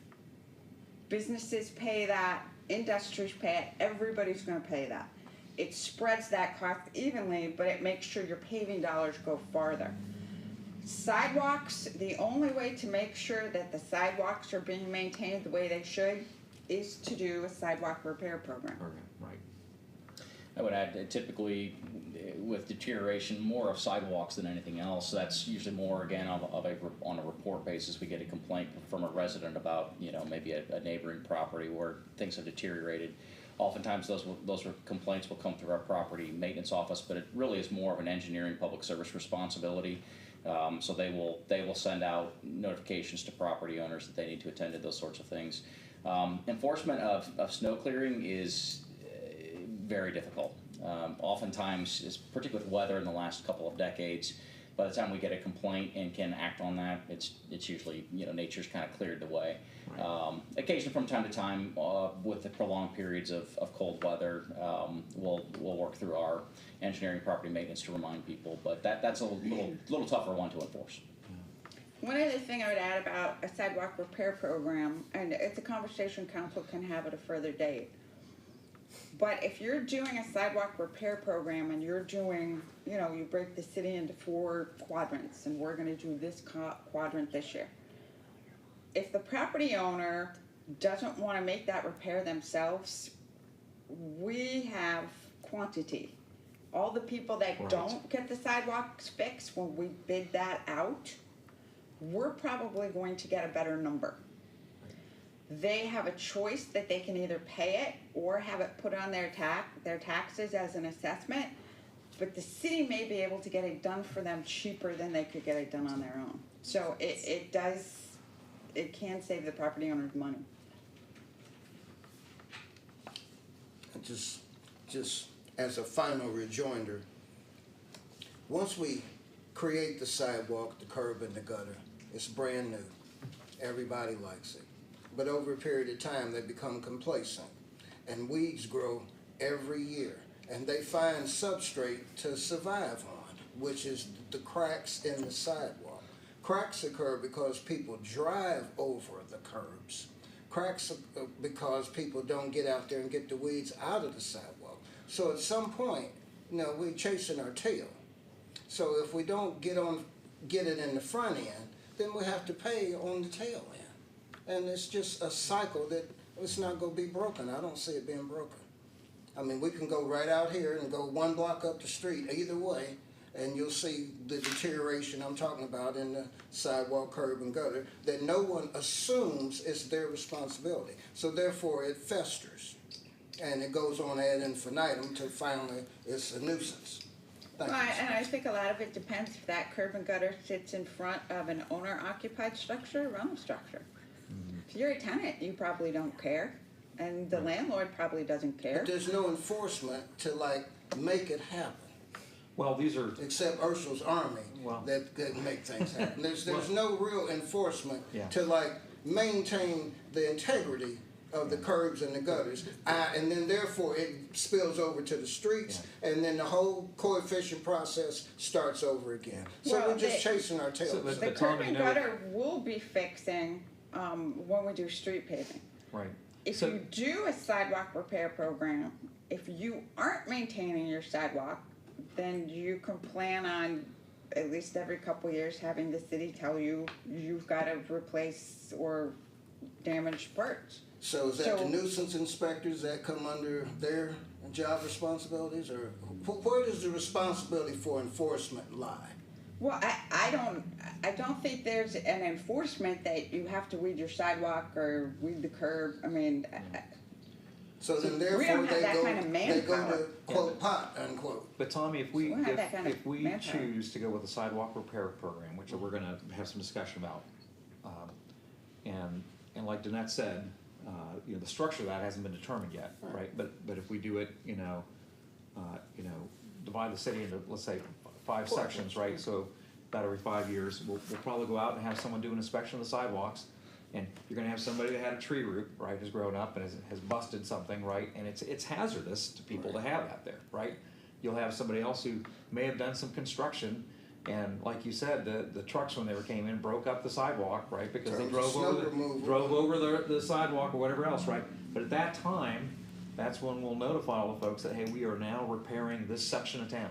Businesses pay that, industries pay it, everybody's gonna pay that. It spreads that cost evenly, but it makes sure your paving dollars go farther. Sidewalks, the only way to make sure that the sidewalks are being maintained the way they should is to do a sidewalk repair program. Right. I would add that typically with deterioration, more of sidewalks than anything else. That's usually more again on a report basis. We get a complaint from a resident about maybe a neighboring property where things have deteriorated. Oftentimes those complaints will come through our property maintenance office, but it really is more of an engineering public service responsibility. So they will send out notifications to property owners that they need to attend to those sorts of things. Enforcement of snow clearing is very difficult. Oftentimes, particularly with weather in the last couple of decades, by the time we get a complaint and can act on that, it's usually nature's kind of cleared the way. Right. Occasionally, from time to time, with the prolonged periods of cold weather, we'll work through our engineering property maintenance to remind people, but that's a little tougher one to enforce. One other thing I would add about a sidewalk repair program, and it's a conversation council can have at a further date. But if you're doing a sidewalk repair program and you're doing, you break the city into 4 quadrants and we're gonna do this quadrant this year. If the property owner doesn't wanna make that repair themselves, we have quantity. All the people that Right. don't get the sidewalks fixed, when we bid that out, we're probably going to get a better number. They have a choice that they can either pay it or have it put on their taxes as an assessment, but the city may be able to get it done for them cheaper than they could get it done on their own. So it can save the property owners money. Just as a final rejoinder, once we create the sidewalk, the curb and the gutter, it's brand new. Everybody likes it. But over a period of time, they become complacent, and weeds grow every year, and they find substrate to survive on, which is the cracks in the sidewalk. Cracks occur because people drive over the curbs. Cracks because people don't get out there and get the weeds out of the sidewalk. So at some point, you know, we're chasing our tail. So if we don't get it in the front end, then we have to pay on the tail end. And it's just a cycle that it's not gonna be broken. I don't see it being broken. I mean, we can go right out here and go 1 block up the street either way, and you'll see the deterioration I'm talking about in the sidewalk, curb, and gutter that no one assumes is their responsibility. So therefore, it festers, and it goes on ad infinitum till finally it's a nuisance. Thank you. And I think a lot of it depends if that curb and gutter sits in front of an owner-occupied structure or rental structure. If you're a tenant, you probably don't care, and the landlord probably doesn't care. But there's no enforcement to like make it happen. Well, these are, Except Ursul's army Well- that can make things happen. There's no real enforcement Yeah. to like maintain the integrity of the curbs and the gutters. And then therefore it spills over to the streets, and then the whole coefficient process starts over again. So Well, we're just they- chasing our tails. but The Tom, curb you and know- gutter will be fixing, when we do street paving. right. If So- you do a sidewalk repair program, if you aren't maintaining your sidewalk, then you can plan on at least every couple years having the city tell you you've gotta replace or damage parts. So is that the So- nuisance inspectors that come under their job responsibilities, or where does the responsibility for enforcement lie? Well, I don't think there's an enforcement that you have to weed your sidewalk or weed the curb. I mean, So then we therefore don't have they that go, kind of they go manpower. to quote pot unquote. But Tommy, if we, We don't have that kind of if we manpower. choose to go with the sidewalk repair program, which we're gonna have some discussion about, and like Danette said, you know, the structure of that hasn't been determined yet, right? But if we do it, divide the city into, let's say, 5 sections, right? So about every 5 years, we'll probably go out and have someone do an inspection of the sidewalks. And you're gonna have somebody that had a tree root, right, who's grown up and has busted something, right? And it's hazardous to people to have that there, right? You'll have somebody else who may have done some construction, and like you said, the trucks when they came in broke up the sidewalk, right? Because they Terms drove of over snow removal. drove over the sidewalk or whatever else, right? But at that time, that's when we'll notify all the folks that, hey, we are now repairing this section of town.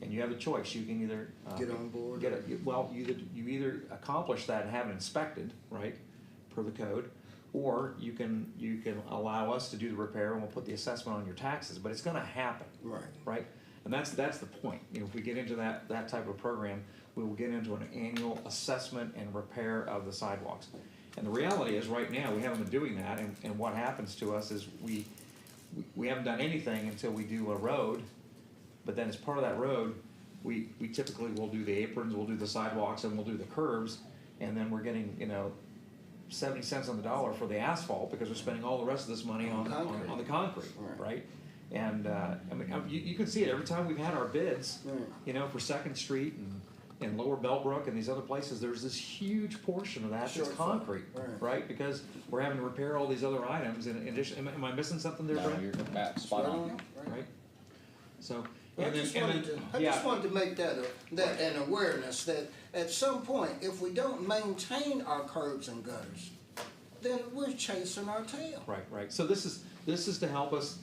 And you have a choice, you can either. Get on board. You either accomplish that and have it inspected, right, per the code, or you can allow us to do the repair and we'll put the assessment on your taxes, but it's gonna happen. Right. Right? And that's the point. You know, if we get into that type of program, we will get into an annual assessment and repair of the sidewalks. And the reality is, right now, we haven't been doing that, and what happens to us is we haven't done anything until we do a road, but then as part of that road, we typically will do the aprons, we'll do the sidewalks, and we'll do the curbs, and then we're getting, 70 cents on the dollar for the asphalt because we're spending all the rest of this money on the concrete, right? And you can see it every time we've had our bids, for Second Street and Lower Bellbrook and these other places. There's this huge portion of that that's Shortfall. concrete, right? Because we're having to repair all these other items. In addition, am I missing something there, No, Brent? you're spot on. Right. So. I just wanted to make that an awareness that at some point, if we don't maintain our curbs and gutters, then we're chasing our tail. Right. So this is to help us.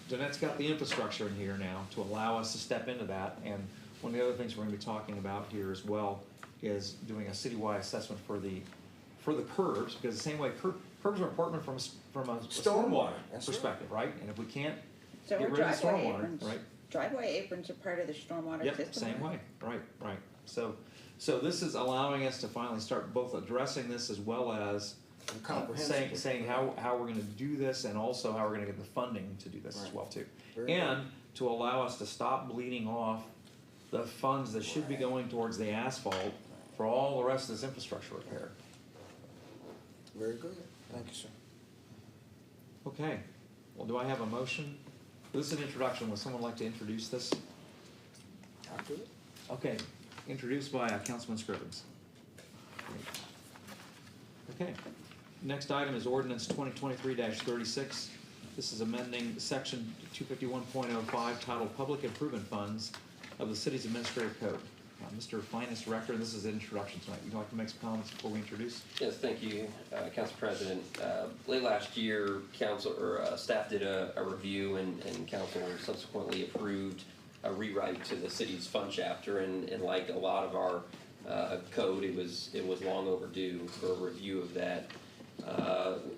Danette's got the infrastructure in here now to allow us to step into that. And one of the other things we're going to be talking about here as well is doing a citywide assessment for the curbs, because the same way curbs are important from a stormwater perspective, right? And if we can't so get are rid of the driveway stormwater, aprons. right? Driveway aprons are part of the stormwater Yep, system. same way, right. So this is allowing us to finally start both addressing this as well as saying how we're gonna do this, and also how we're gonna get the funding to do this as well too. And to allow us to stop bleeding off the funds that should be going towards the asphalt for all the rest of this infrastructure repair. Very good. Thank you, sir. Okay, well, do I have a motion? This is an introduction. Would someone like to introduce this? I'll do it. Okay, introduced by Councilman Scrivens. Okay, next item is ordinance 2023-36. This is amending section 251.05 titled Public Improvement Funds of the city's administrative code. Mr. Finance Director, this is an introduction tonight. Would you like to make some comments before we introduce? Yes, thank you, Council President. Late last year, council or staff did a review, and council subsequently approved a rewrite to the city's fund chapter. And like a lot of our code, it was long overdue for a review of that.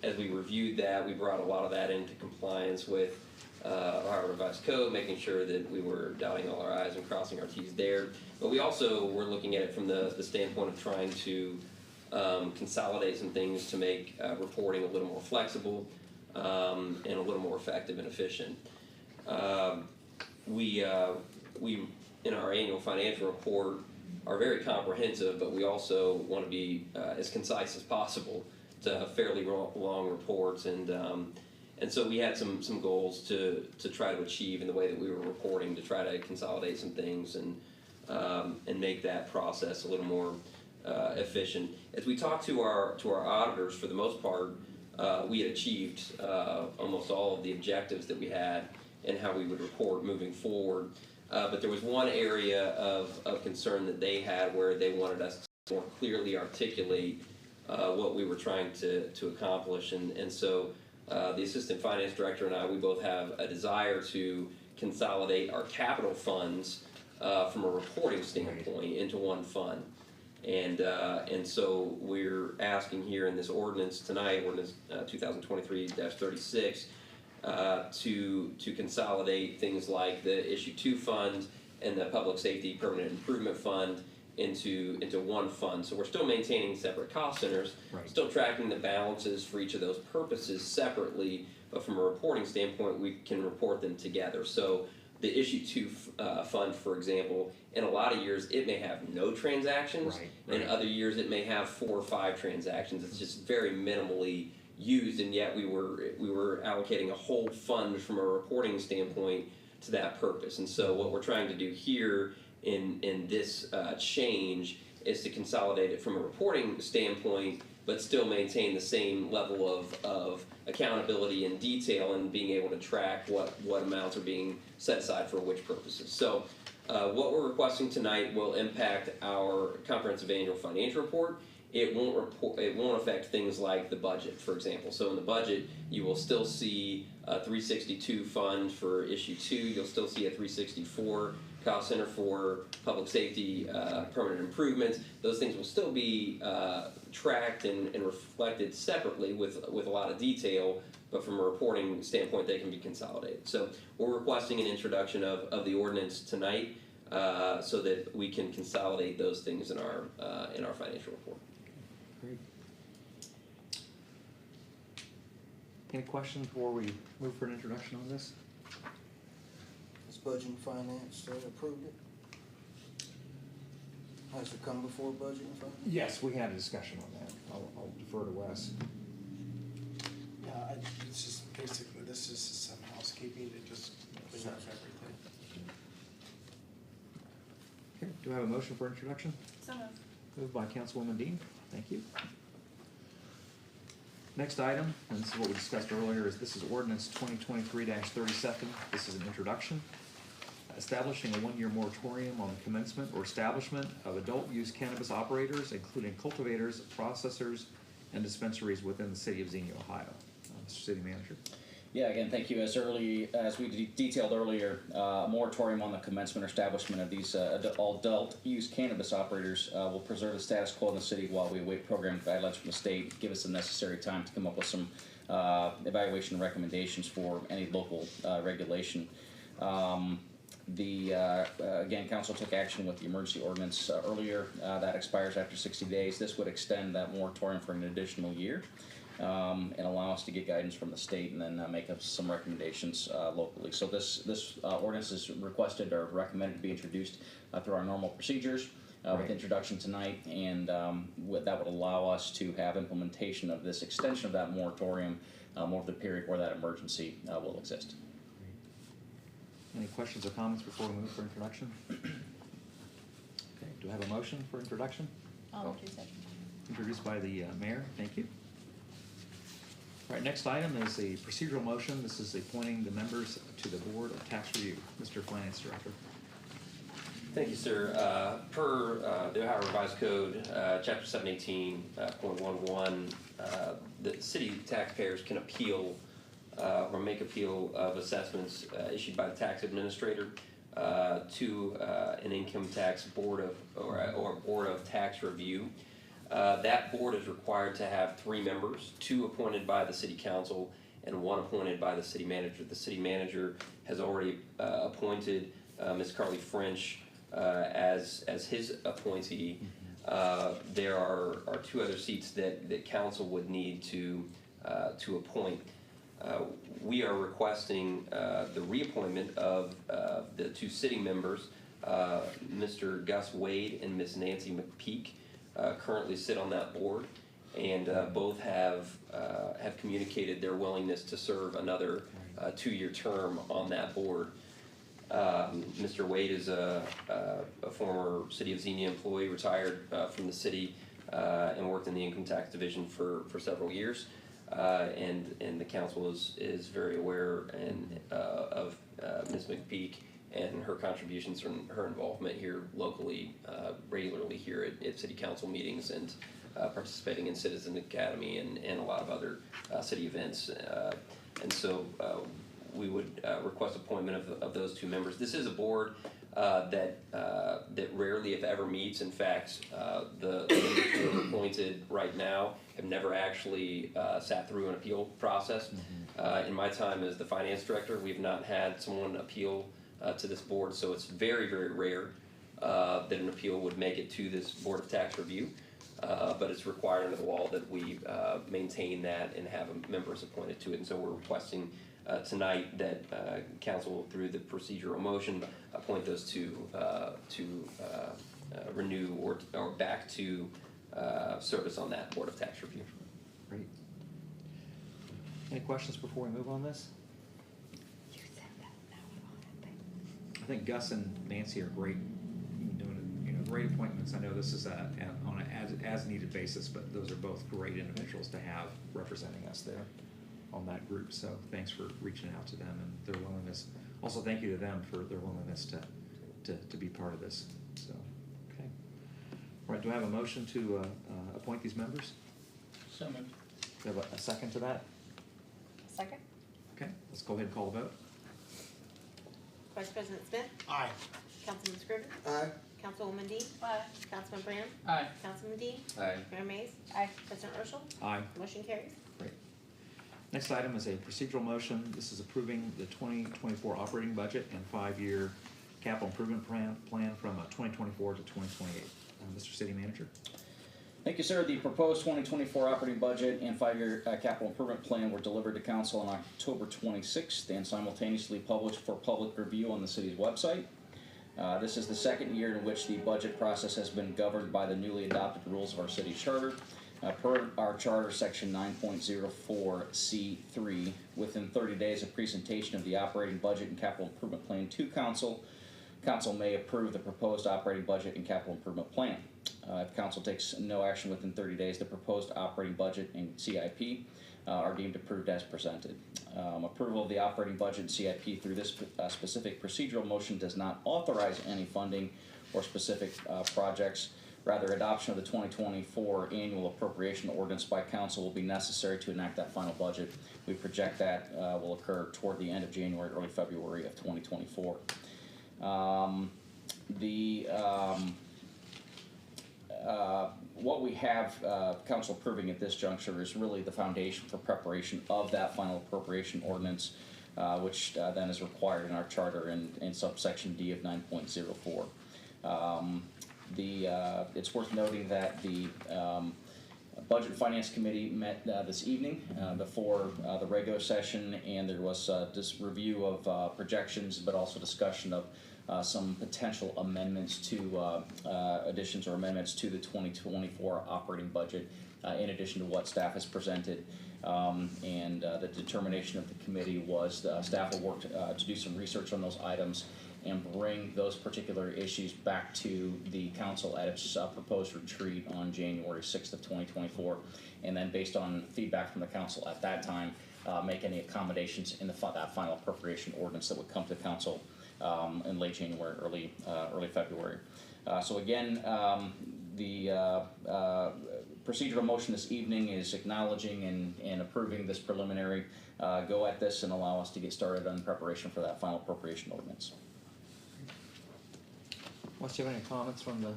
As we reviewed that, we brought a lot of that into compliance with our revised code, making sure that we were dotting all our I's and crossing our T's there. But we also were looking at it from the standpoint of trying to consolidate some things to make reporting a little more flexible and a little more effective and efficient. We in our annual financial report are very comprehensive, but we also want to be as concise as possible to fairly long reports, and so we had some goals to try to achieve in the way that we were reporting, to try to consolidate some things and make that process a little more efficient. As we talked to our auditors, for the most part, we had achieved almost all of the objectives that we had and how we would report moving forward. But there was one area of concern that they had where they wanted us to more clearly articulate what we were trying to accomplish. And so the Assistant Finance Director and I, we both have a desire to consolidate our capital funds from a reporting standpoint into one fund. And so we're asking here in this ordinance tonight, ordinance 2023-36, to consolidate things like the Issue 2 fund and the Public Safety Permanent Improvement Fund into one fund. So we're still maintaining separate cost centers, Right. still tracking the balances for each of those purposes separately, but from a reporting standpoint, we can report them together. So the Issue 2 fund, for example, in a lot of years it may have no transactions, Right. in other years it may have 4 or 5 transactions. It's just very minimally used, and yet we were allocating a whole fund from a reporting standpoint to that purpose. And so what we're trying to do here in this change is to consolidate it from a reporting standpoint, but still maintain the same level of accountability and detail, and being able to track what amounts are being set aside for which purposes. So what we're requesting tonight will impact our comprehensive annual financial report. It won't affect things like the budget, for example. So in the budget, you will still see a 362 fund for Issue 2. You'll still see a 364 cost center for public safety permanent improvements. Those things will still be tracked and reflected separately with a lot of detail, but from a reporting standpoint, they can be consolidated. So we're requesting an introduction of the ordinance tonight so that we can consolidate those things in our financial report. Great. Any questions before we move for an introduction on this? Has Budget and Finance approved it? Has it come before Budget and Finance? Yes, we had a discussion on that. I'll defer to Wes. Yeah, it's just basically, this is some housekeeping to just clean up everything. Okay, do I have a motion for introduction? So moved. Moved by Councilwoman Dean. Thank you. Next item, and this is what we discussed earlier, is this is ordinance 2023-37. This is an introduction. Establishing a one-year moratorium on the commencement or establishment of adult-use cannabis operators, including cultivators, processors, and dispensaries within the city of Xenia, Ohio. Mr. City Manager. Yeah, again, thank you. As we detailed earlier, moratorium on the commencement or establishment of these adult-use cannabis operators will preserve the status quo in the city while we await program guidelines from the state, give us the necessary time to come up with some evaluation recommendations for any local regulation. Again, council took action with the emergency ordinance earlier. That expires after 60 days. This would extend that moratorium for an additional year. And allow us to get guidance from the state, and then make up some recommendations locally. So this ordinance is requested or recommended to be introduced through our normal procedures with introduction tonight, and that would allow us to have implementation of this extension of that moratorium over the period where that emergency will exist. Any questions or comments before we move for introduction? Okay, do I have a motion for introduction? I'll introduce it. Introduced by the mayor. Thank you. All right, next item is a procedural motion. This is appointing the members to the Board of Tax Review. Mr. Finance Director. Thank you, sir. Per the Ohio Revised Code, Chapter 718.11, the city taxpayers can appeal or make appeal of assessments issued by the tax administrator to an income tax board of or board of tax review. That board is required to have 3 members, 2 appointed by the city council and 1 appointed by the city manager. The city manager has already appointed Ms. Carly French as his appointee. There are 2 other seats that council would need to appoint. We are requesting the reappointment of the 2 sitting members, Mr. Gus Wade and Ms. Nancy McPeak. Currently sit on that board, and both have communicated their willingness to serve another 2-year term on that board. Mr. Wade is a former City of Xenia employee, retired from the city, and worked in the income tax division for several years. And the council is very aware of Ms. McPeak and her contributions from her involvement here locally, regularly here at city council meetings, and participating in Citizen Academy and a lot of other city events. And so we would request appointment of those 2 members. This is a board that rarely, if ever, meets. In fact, the members who are appointed right now have never actually sat through an appeal process. In my time as the finance director, we've not had someone appeal to this board, so it's very, very rare that an appeal would make it to this Board of Tax Review. But it's required under the law that we maintain that and have members appointed to it. And so we're requesting tonight that council, through the procedural motion, appoint those 2 to renew or back to service on that Board of Tax Review. Great. Any questions before we move on this? I think Gus and Nancy are great, doing great appointments. I know this is on an as needed basis, but those are both great individuals to have representing us there on that group. So thanks for reaching out to them and their willingness. Also, thank you to them for their willingness to be part of this. So, okay. All right, do I have a motion to appoint these members? So moved. Do I have a second to that? Second. Okay, let's go ahead and call the vote. Vice President Smith. Aye. Councilman Scrivens. Aye. Councilwoman Dean. Aye. Councilman Branham. Aye. Councilman Dean. Aye. Mayor Mays. Aye. President Urschel. Aye. Motion carries. Great. Next item is a procedural motion. This is approving the 2024 operating budget and 5-year capital improvement plan from 2024 to 2028. Mr. City Manager. Thank you, sir. The proposed 2024 operating budget and 5-year capital improvement plan were delivered to council on October 26th and simultaneously published for public review on the city's website. This is the 2nd year in which the budget process has been governed by the newly adopted rules of our city charter. Per our charter, section 9.04C3, within 30 days of presentation of the operating budget and capital improvement plan to council, council may approve the proposed operating budget and capital improvement plan. If council takes no action within 30 days, the proposed operating budget and CIP are deemed approved as presented. Approval of the operating budget and CIP through this specific procedural motion does not authorize any funding or specific projects. Rather, adoption of the 2024 annual appropriation ordinance by council will be necessary to enact that final budget. We project that will occur toward the end of January, early February of 2024. What we have council approving at this juncture is really the foundation for preparation of that final appropriation ordinance, which then is required in our charter in subsection D of 9.04. It's worth noting that the Budget and Finance Committee met this evening before the regular session, and there was this review of projections, but also discussion of some potential amendments to additions or amendments to the 2024 operating budget, in addition to what staff has presented. And the determination of the committee was staff will work to do some research on those items and bring those particular issues back to the council at its proposed retreat on January 6th of 2024. And then based on feedback from the council at that time, make any accommodations in that final appropriation ordinance that would come to council in late January, early February. So again, the procedural motion this evening is acknowledging and approving this preliminary go at this and allow us to get started on preparation for that final appropriation ordinance. Wes, do you have any comments from the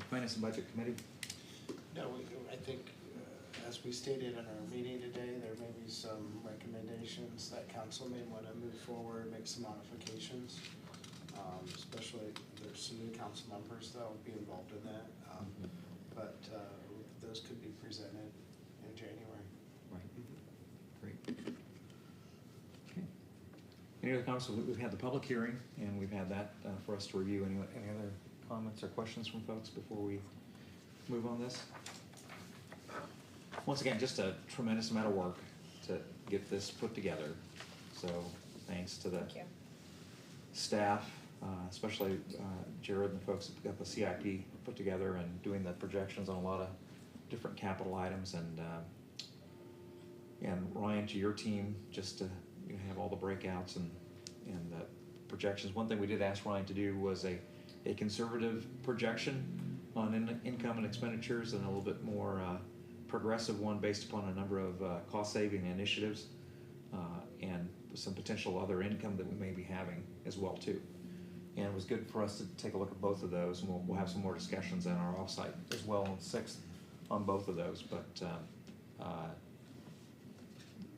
Finance and Budget Committee? No, I think, as we stated in our meeting today, there may be some recommendations that council may want to move forward, make some modifications. Especially, there's some new council members that will be involved in that. But those could be presented in January. Right. Great. Okay. Any other comments? We've had the public hearing, and we've had that for us to review. Any other comments or questions from folks before we move on this? Once again, just a tremendous amount of work to get this put together. So thanks to the staff, especially Jared and the folks that got the CIP put together and doing the projections on a lot of different capital items, and Ryan, to your team, just to have all the breakouts and the projections. One thing we did ask Ryan to do was a conservative projection on income and expenditures, and a little bit more progressive one based upon a number of cost-saving initiatives and some potential other income that we may be having as well too. And it was good for us to take a look at both of those, and we'll have some more discussions on our offsite as well on the 6th on both of those. But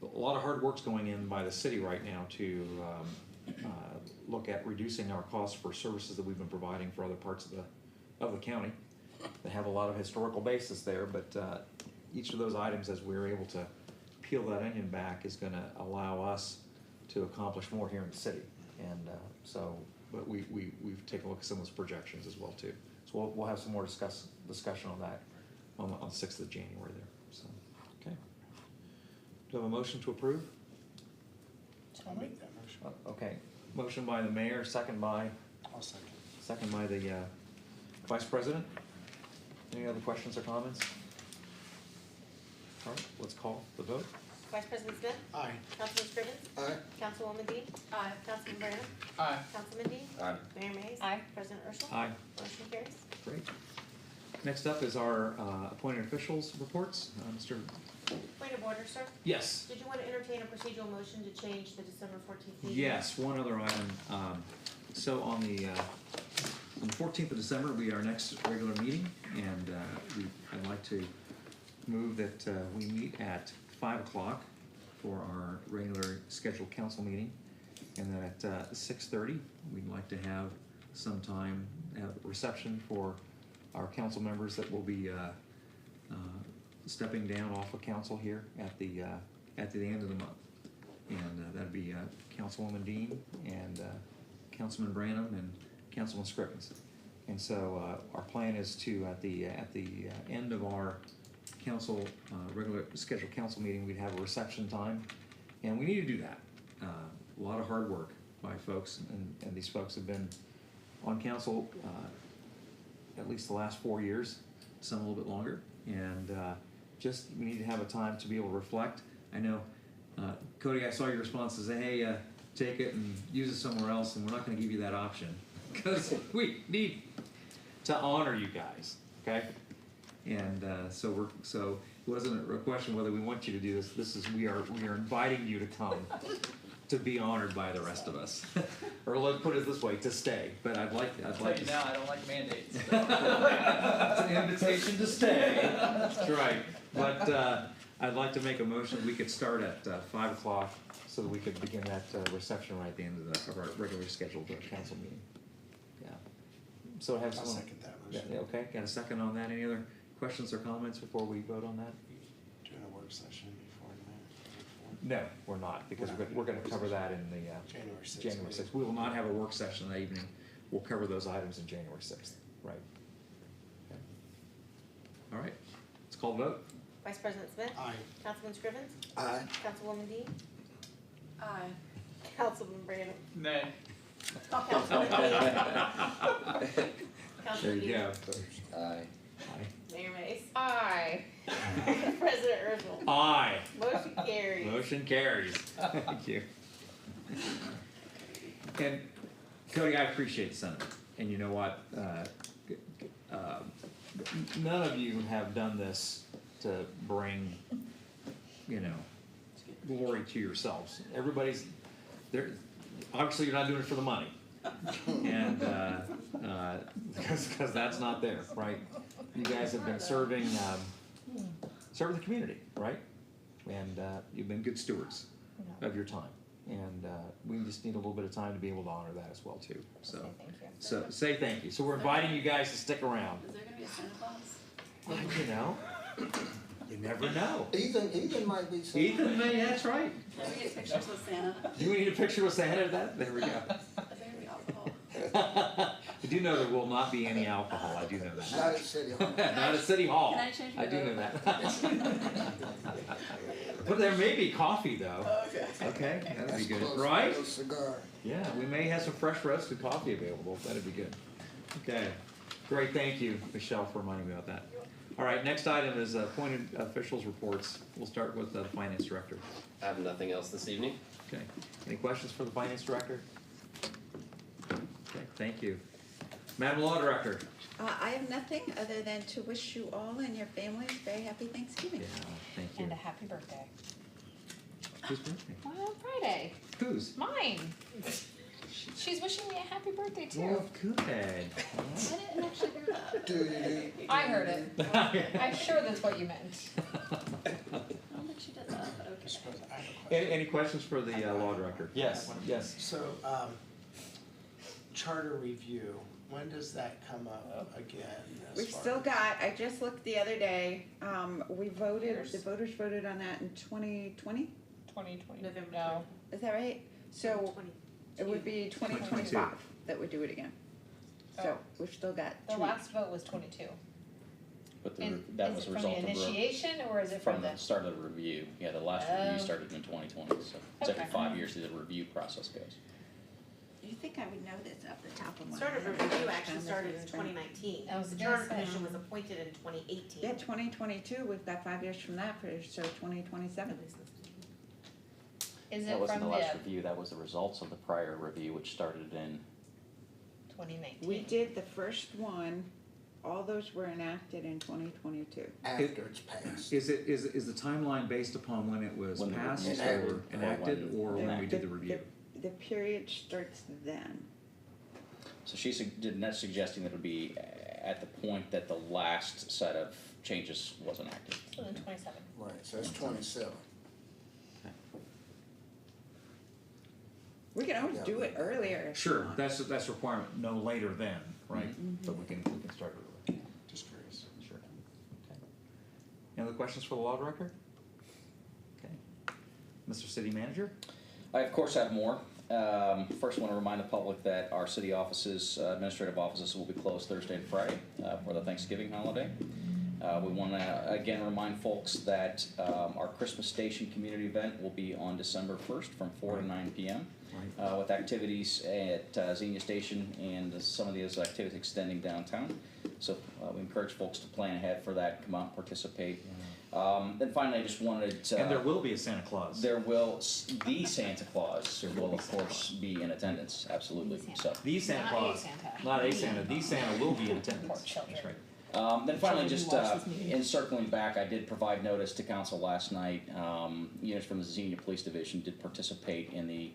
a lot of hard work's going in by the city right now to look at reducing our costs for services that we've been providing for other parts of the county that have a lot of historical basis there. But each of those items, as we're able to peel that onion back, is going to allow us to accomplish more here in the city. And but we've taken a look at some of those projections as well too. So we'll have some more discussion on that on the 6th of January there. So, okay. Do I have a motion to approve? I'll make that motion. Okay. Motion by the mayor, second by? I'll second. Second by the vice president. Any other questions or comments? All right, let's call the vote. Vice President Smith? Aye. Councilman Scrivens? Aye. Councilwoman Dean? Aye. Councilman Branham? Aye. Councilman Dean? Aye. Mayor Mays? Aye. President Urschel? Aye. Motion carries. Great. Next up is our appointed officials reports. Mr. Point of order, sir. Yes. Did you want to entertain a procedural motion to change the December 14th meeting? Yes, one other item. So on the 14th of December will be our next regular meeting, and I'd like to move that we meet at 5 o'clock for our regular scheduled council meeting, and then at 6:30 we'd like to have some time at a reception for our council members that will be stepping down off of council here at the end of the month, and that'd be Councilwoman Dean and Councilman Branham and Councilman Scrivens. And so our plan is to at the end of our council regular scheduled council meeting, we'd have a reception time, and we need to do that. A lot of hard work by folks, and these folks have been on council at least the last 4 years, some a little bit longer, and just we need to have a time to be able to reflect. I know, Cody, I saw your response to say, hey, take it and use it somewhere else, and we're not going to give you that option because we need to honor you guys, okay? And so it wasn't a question whether we want you to do this. We are inviting you to come to be honored by the rest of us, or let's put it this way, to stay. But I'd like Tell to. you now, I don't like mandates. It's an invitation to stay. That's right. But I'd like to make a motion. We could start at 5 o'clock so that we could begin that reception right at the end of our regularly scheduled council meeting. Yeah. So have I'll someone. second that motion. Yeah, okay, got a second on that. Any other questions or comments before we vote on that? Doing a work session before that. No, we're not, because we're gonna cover that in the January 6th. January 6th. We will not have a work session that evening. We'll cover those items in January 6th, right? Okay. All right, let's call the vote. Vice President Smith? Aye. Councilman Scrivens? Aye. Councilwoman Dean? Aye. Councilman Branham? Nay. Councilman Dean? There Councilman you Dean? go. Aye. Aye. Mayor Mays? Aye. President Urschel? Aye. Motion carries. Motion carries. Thank you. And Cody, I appreciate the sentiment, and you know what? None of you have done this to bring, glory to yourselves. Everybody's there. Obviously, you're not doing it for the money, and because that's not there, right? You guys have been serving the community, right? And you've been good stewards of your time. And we just need a little bit of time to be able to honor that as well too. So, say thank you. So we're inviting you guys to stick around. Is there gonna be a Santa Claus? You never know. Ethan might be. Ethan may. That's right. Can we get pictures with Santa? Do we need a picture with Santa? There we go. Is there gonna be alcohol? I do know there will not be any alcohol. I do know that. Not at City Hall. Not at City Hall. Can I change my I do vote? know that. But there may be coffee though. Okay, that'd be good, right? Cigar. Yeah, we may have some fresh roasted coffee available. That'd be good. Okay, great. Thank you, Michelle, for reminding me about that. All right, next item is appointed officials reports. We'll start with the finance director. I have nothing else this evening. Okay. Any questions for the finance director? Okay, thank you. Madam Law Director. I have nothing other than to wish you all and your families very happy Thanksgiving. Yeah, thank you. And a happy birthday. Whose birthday? Well, Friday. Whose? Mine. She's wishing me a happy birthday too. Well, good. I didn't actually hear that. Do I heard it. I'm sure that's what you meant. I don't think she did that, but okay. Any questions for the Law Director? Yes, yes. So, charter review, when does that come up again? as We've far still as- got, I just looked the other day, we voted, the voters voted on that in 2020, 2020. November No. is that right? So it would be 2025 that would do it again. So we've still got The 2 last vote was 22. But And that was a result Is it of from the initiation or is it from from the the? start of the review. Yeah, the last review started in 2020, so it's every Okay. 5 years the review process goes. You think I would know this off the top of my Started head? review actually Time started in this is back. 2019. I was The gonna charter say. commission was appointed in 2018. Yeah, 2022, we've got 5 years from that, so 2027. Is That it wasn't from the last the review, that was the results of the prior review, which started in, 2019? We did the first one, all those were enacted in 2022. After it's passed. Is the timeline based upon when it was When the passed review started, or enacted or when we did the review? The period starts then. so she suggesting that it would be at the point that the last set of changes was enacted. So then 27. Right, so it's 27. We can always do it earlier. if you Sure, want. that's requirement, no later than, right? But we can start early. Just curious. Sure. Okay. Any other questions for the Law Director? Okay. Mr. City Manager? I of course have more. First, want to remind the public that our city offices, administrative offices, will be closed Thursday and Friday for the Thanksgiving holiday. We want to again remind folks that our Christmas Station community event will be on December 1st from 4 to 9 p.m. With activities at Xenia Station and some of those activities extending downtown. So we encourage folks to plan ahead for that, come out and participate. Then finally, I just wanted to... And there will be a Santa Claus. There will, the Santa Claus will of course be in attendance, absolutely, so. The Santa Not Claus. a Santa. Not a Santa, the Santa will be in attendance. Poor children. That's right. Then finally, just in circling back, I did provide notice to council last night. Units from the Xenia Police Division did participate in the,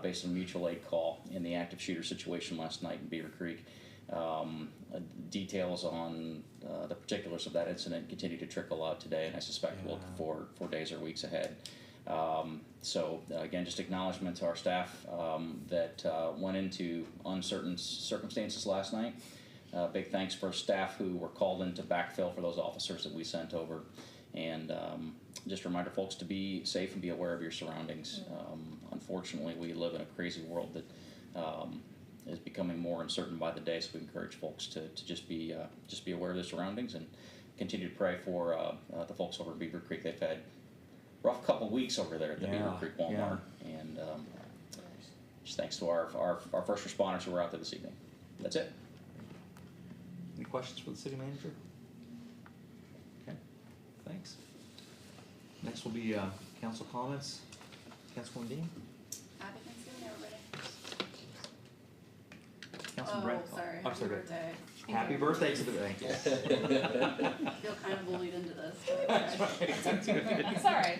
based on mutual aid call in the active shooter situation last night in Beaver Creek. Details on the particulars of that incident continue to trickle out today, and I suspect will for days or weeks ahead. So again, just acknowledgement to our staff that went into uncertain circumstances last night. Big thanks for staff who were called in to backfill for those officers that we sent over. And just a reminder, folks, to be safe and be aware of your surroundings. Unfortunately, we live in a crazy world that is becoming more uncertain by the day, so we encourage folks to just be aware of their surroundings and continue to pray for the folks over at Beaver Creek. They've had a rough couple weeks over there at the Beaver Creek Walmart. And just thanks to our first responders who were out there this evening. That's it. Any questions for the City Manager? Okay, thanks. Next will be council comments. Councilwoman Dean? Happy Thanksgiving, everybody. Councilman Brett. Oh, sorry, I'm happy sorry. birthday. Happy birthday to the, thank you. I feel kind of bullied into this. That's good. It's all right.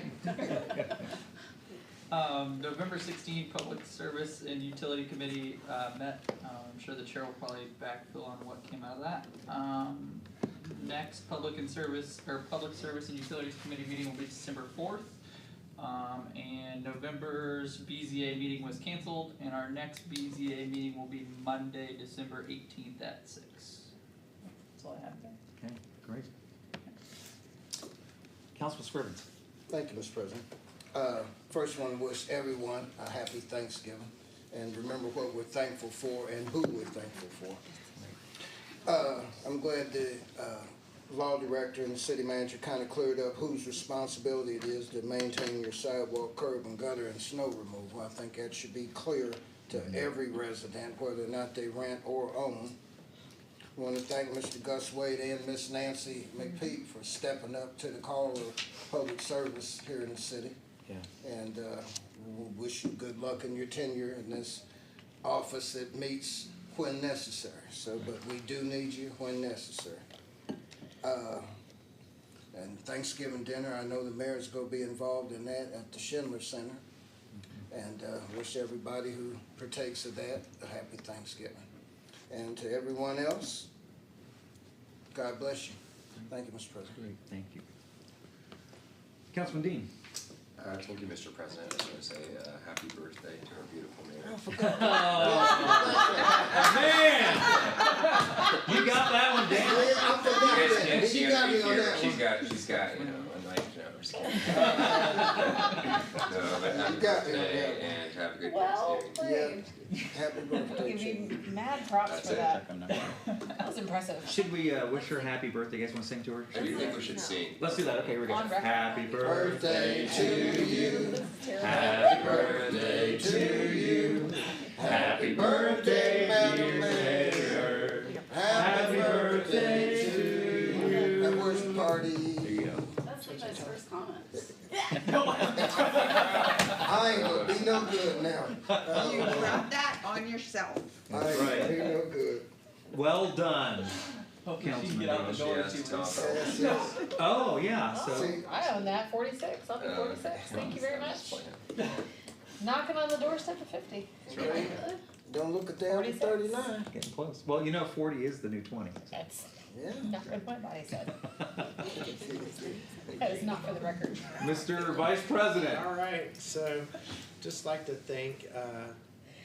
November 16th, Public Service and Utility Committee met. I'm sure the chair will probably backfill on what came out of that. Next, Public Service and Utilities Committee meeting will be December 4th. And November's BZA meeting was canceled, and our next BZA meeting will be Monday, December 18th at 6. That's all I have there. Okay, great. Councilman Scrivens. Thank you, Mr. President. First want to wish everyone a happy Thanksgiving, and remember what we're thankful for and who we're thankful for. I'm glad the law director and the city manager kind of cleared up whose responsibility it is to maintain your sidewalk, curb and gutter and snow removal. I think that should be clear to every resident, whether or not they rent or own. I want to thank Mr. Gus Wade and Miss Nancy McPeak for stepping up to the call of public service here in the city. Yeah. And we wish you good luck in your tenure in this office that meets when necessary. So, but we do need you when necessary. And Thanksgiving dinner, I know the mayor's going to be involved in that at the Schindler Center. And wish everybody who partakes of that a happy Thanksgiving. And to everyone else, God bless you. Thank you, Mr. President. Great, thank you. Councilman Dean. Thank you, Mr. President. I just want to say happy birthday to our beautiful mayor. Man! You got that one, Dan. I forgot that. Yes, You got me on that she's one. got, you know, a nice, no, I'm just kidding. No, but happy You got me on birthday that one. and have a good Well Thanksgiving. played. Happy birthday Give to you. you mad props That's for it. that. That was impressive. Should we wish her happy birthday? You guys want to sing to her? What do you think we should sing? Let's do that. Okay, here we go. On record. Happy birthday to you. This is terrible. Happy birthday to you. Happy birthday, Madam Mayor. Happy birthday to you. That was the party. There you go. That's Levi's first comments. I ain't gonna be no good now. You brought that on yourself. I ain't gonna be no good. Well done. Hopefully she can Councilman get out the She door has too. to talk. Yes, yes. Oh, yeah, so. See, I own that, 46, I'll be 46, thank you very much. Knocking on the doorstep of 50. That's right. don't look at that 46. 39. Getting close. Well, you know, 40 is the new 20. That's Yeah. not what my body said. That is not for the record. Mr. Vice President. All right, so just like to thank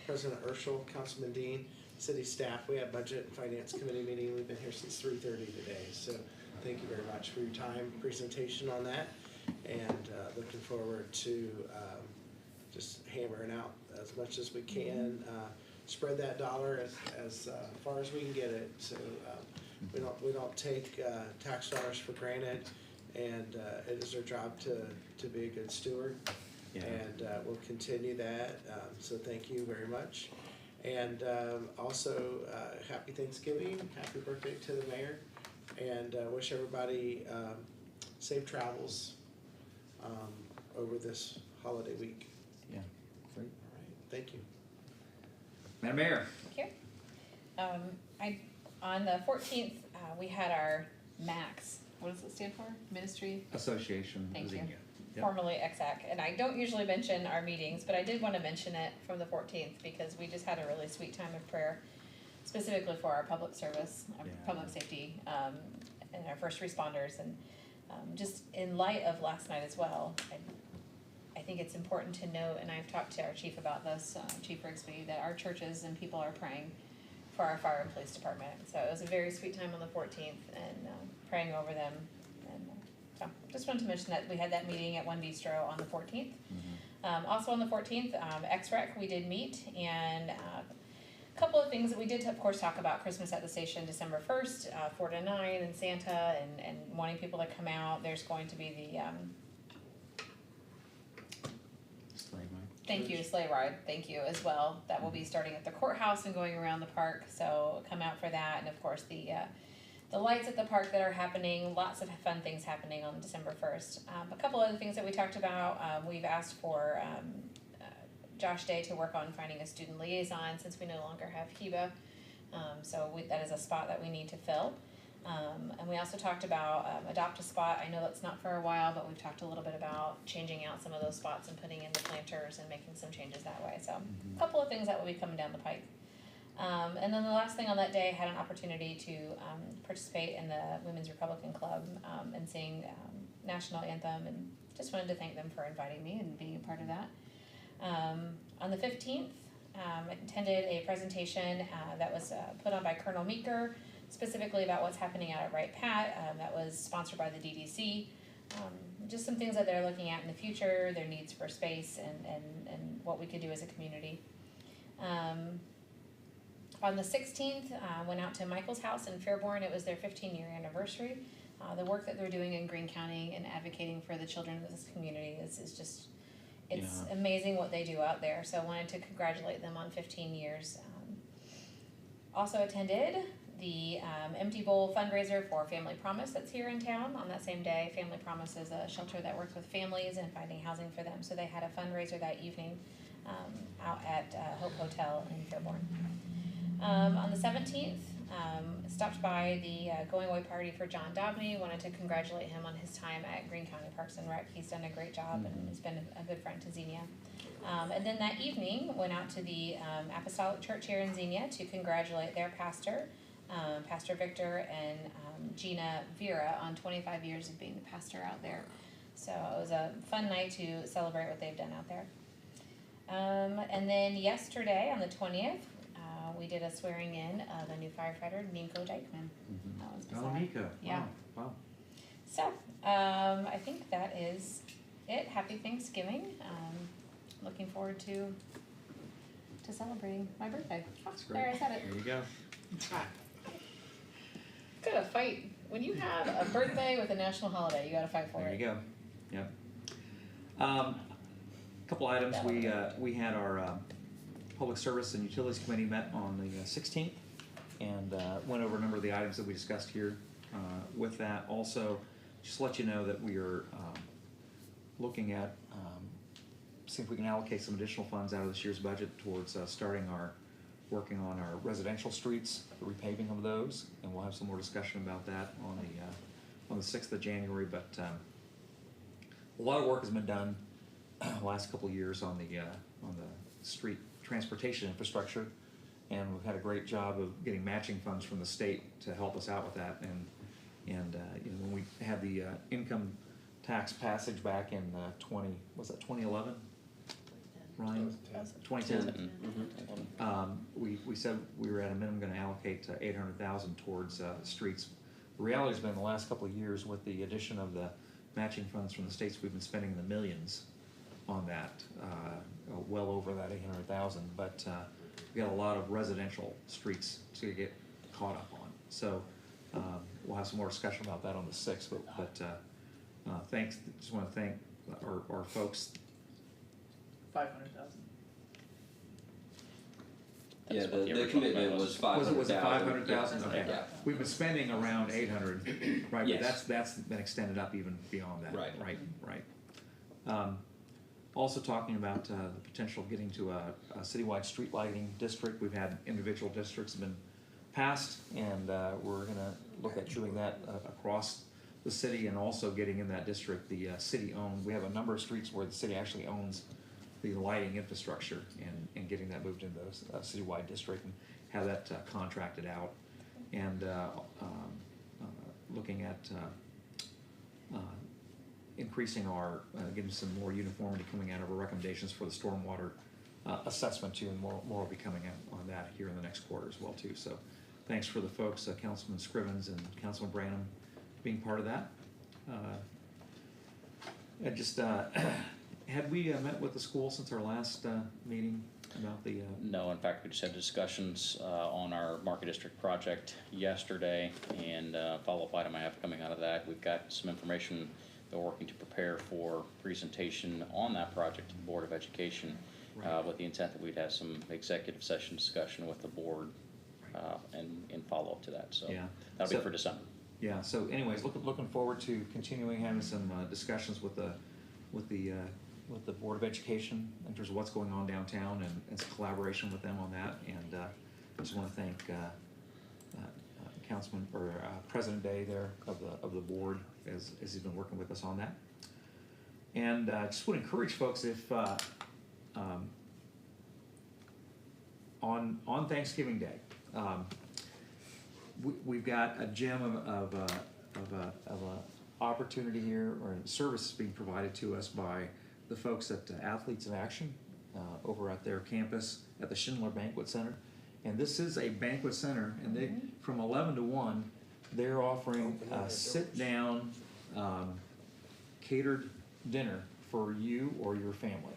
President Urschel, Councilman Dean, city staff. We had Budget and Finance Committee meeting. We've been here since 3:30 today. So thank you very much for your time, presentation on that, and looking forward to just hammering out as much as we can. Spread that dollar as far as we can get it. So we don't take tax dollars for granted, and it is our job to be a good steward. Yeah. And we'll continue that. So thank you very much. And also, happy Thanksgiving, happy birthday to the mayor, and wish everybody safe travels over this holiday week. Yeah, great. All right, thank you. Madam Mayor. Thank you. On the 14th, we had our MAX, what does it stand for? Ministry? Association. Thank you. Xenia. Yep. Formerly EXAC, and I don't usually mention our meetings, but I did want to mention it from the 14th because we just had a really sweet time of prayer, specifically for our public service, our Yeah. public safety, and our first responders, and just in light of last night as well, I think it's important to note, and I've talked to our chief about this, Chief Rigsby, that our churches and people are praying for our fire and police department. So it was a very sweet time on the 14th, and praying over them. So just wanted to mention that we had that meeting at One Bistro on the 14th. Also on the 14th, XREC, we did meet, and a couple of things that we did, of course, talk about Christmas at the Station December 1st, 4 to 9, and Santa, and wanting people to come out. There's going to be the, thank you, sleigh ride, thank you as well. That will be starting at the courthouse and going around the park, so come out for that, and of course the lights at the park that are happening, lots of fun things happening on December 1st. A couple other things that we talked about, we've asked for Josh Day to work on finding a student liaison since we no longer have Heba. That is a spot that we need to fill. And we also talked about adopt a spot. I know that's not for a while, but we've talked a little bit about changing out some of those spots and putting in the planters and making some changes that way. So a couple of things that will be coming down the pike. And then the last thing on that day, I had an opportunity to participate in the Women's Republican Club and sing national anthem, and just wanted to thank them for inviting me and being a part of that. On the 15th, I attended a presentation that was put on by Colonel Meeker, specifically about what's happening out at Wright Pat. That was sponsored by the DDC. Just some things that they're looking at in the future, their needs for space, and what we could do as a community. On the 16th, went out to Michael's house in Fairborn. It was their 15-year anniversary. The work that they're doing in Greene County and advocating for the children of this community is just, it's amazing what they do out there. So I wanted to congratulate them on 15 years. Also attended the Empty Bowl fundraiser for Family Promise that's here in town on that same day. Family Promise is a shelter that works with families and finding housing for them. So they had a fundraiser that evening out at Hope Hotel in Fairborn. On the 17th, stopped by the going away party for John Dobney. Wanted to congratulate him on his time at Greene County Parks and Rec. He's done a great job and has been a good friend to Xenia. And then that evening, went out to the Apostolic Church here in Xenia to congratulate their pastor, Pastor Victor and Gina Vera, on 25 years of being the pastor out there. So it was a fun night to celebrate what they've done out there. And then yesterday, on the 20th, we did a swearing in of a new firefighter, Nico Dykman. That was bizarre. Oh, Nico. Yeah. Wow. So, I think that is it. Happy Thanksgiving. Looking forward to celebrating my birthday. Oh, That's great. there, I said it. There you go. Gotta fight. When you have a birthday with a national holiday, you gotta fight for There it. you go. Yep. Couple items. We had our Public Service and Utilities Committee met on the 16th and went over a number of the items that we discussed here. With that, also, just to let you know that we are looking at see if we can allocate some additional funds out of this year's budget towards working on our residential streets, the repaving of those, and we'll have some more discussion about that on the 6th of January. But a lot of work has been done the last couple of years on the street transportation infrastructure, and we've had a great job of getting matching funds from the state to help us out with that. And when we had the income tax passage back in 2011, Ryan? 2010. We said we were at a minimum going to allocate $800,000 towards streets. The reality has been the last couple of years, with the addition of the matching funds from the states, we've been spending the millions on that, well over that $800,000. But we got a lot of residential streets to get caught up on. So we'll have some more discussion about that on the 6th. But thanks. Just want to thank our folks. 500,000. Yeah, That's what the original commitment was 500,000. Was it 500,000? Okay. Yeah. We've been spending around 800, right? Yes. But that's been extended up even beyond that. Right. Also talking about the potential of getting to a citywide street lighting district. We've had individual districts have been passed, and we're going to look at doing that across the city, and also getting in that district the city-owned. We have a number of streets where the city actually owns the lighting infrastructure, and getting that moved into a citywide district and have that contracted out, and looking at increasing our, getting some more uniformity coming out of our recommendations for the stormwater assessment too, and more will be coming out on that here in the next quarter as well too. So thanks for the folks, Councilman Scrivens and Councilman Branham, being part of that. And just had we met with the school since our last meeting about the? No, in fact, we just had discussions on our Market District project yesterday, and follow-up item I have coming out of that. We've got some information that we're working to prepare for presentation on that project to the Board of Education, with the intent that we'd have some executive session discussion with the board and in follow-up to that. So that'll be for December. Yeah. So, anyways, looking forward to continuing having some discussions with the Board of Education in terms of what's going on downtown, and some collaboration with them on that. And I just want to thank Councilman or President Day there of the board as he's been working with us on that. And just would encourage folks if on Thanksgiving Day, we've got a gem of opportunity here, or service being provided to us by the folks at Athletes in Action over at their campus at the Schindler Banquet Center. And this is a banquet center, and they, from 11 to 1, they're offering a sit-down catered dinner for you or your family.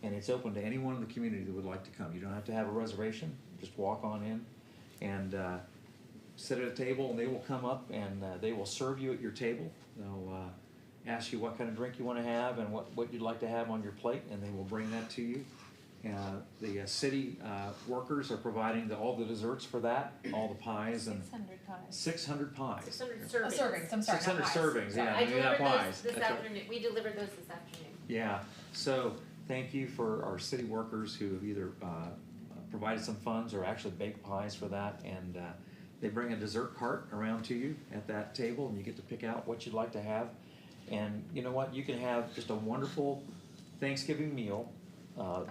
And it's open to anyone in the community that would like to come. You don't have to have a reservation. Just walk on in and sit at a table, and they will come up and they will serve you at your table. They'll ask you what kind of drink you want to have and what you'd like to have on your plate, and they will bring that to you. The city workers are providing all the desserts for that, all the pies and 600 pies. 600 pies. 600 Oh, servings. servings, I'm sorry, 600 not pies. servings, yeah, I not delivered pies. those this That's right. afternoon, we delivered those this afternoon. Yeah, so thank you for our city workers who have either provided some funds or actually baked pies for that, and they bring a dessert cart around to you at that table, and you get to pick out what you'd like to have. And you know what, you can have just a wonderful Thanksgiving meal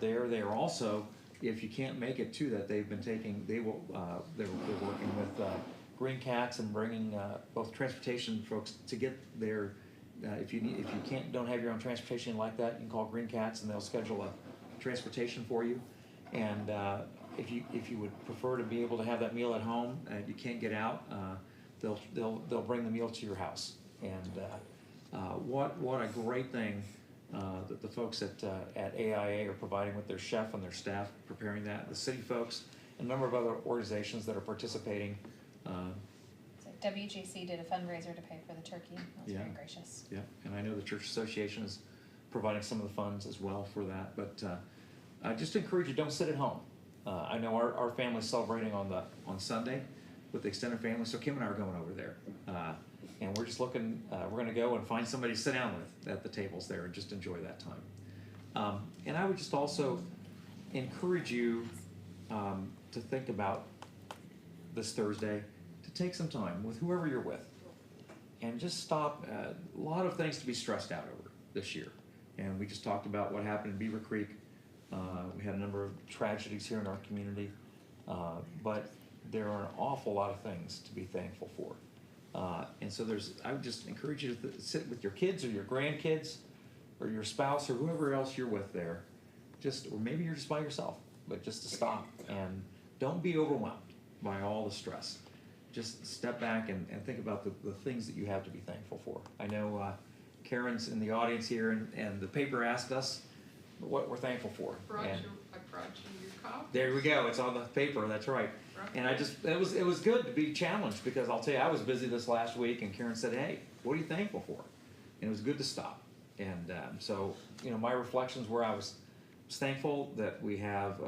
there. They are also, if you can't make it to that, they've been taking, they're working with Green Cats and bringing both transportation folks to get their, if you don't have your own transportation like that, you can call Green Cats and they'll schedule a transportation for you. And if you would prefer to be able to have that meal at home and you can't get out, they'll bring the meal to your house. And what a great thing that the folks at AIA are providing with their chef and their staff preparing that. The city folks, a number of other organizations that are participating. So WGC did a fundraiser to pay for the turkey. That was very gracious. Yeah, and I know the Church Association is providing some of the funds as well for that. But I just encourage you, don't sit at home. I know our family's celebrating on Sunday with the extended family, so Kim and I are going over there. And we're just looking, we're going to go and find somebody to sit down with at the tables there and just enjoy that time. And I would just also encourage you to think about this Thursday, to take some time with whoever you're with and just stop. A lot of things to be stressed out over this year. And we just talked about what happened in Beaver Creek. We had a number of tragedies here in our community. But there are an awful lot of things to be thankful for. And so I would just encourage you to sit with your kids or your grandkids or your spouse or whoever else you're with there, or maybe you're just by yourself, but just to stop and don't be overwhelmed by all the stress. Just step back and think about the things that you have to be thankful for. I know Karen's in the audience here, and the paper asked us what we're thankful for. I brought you your copy. There we go. It's on the paper. That's right. And it was good to be challenged, because I'll tell you, I was busy this last week, and Karen said, "Hey, what are you thankful for?" And it was good to stop. And so, my reflections were I was thankful that we have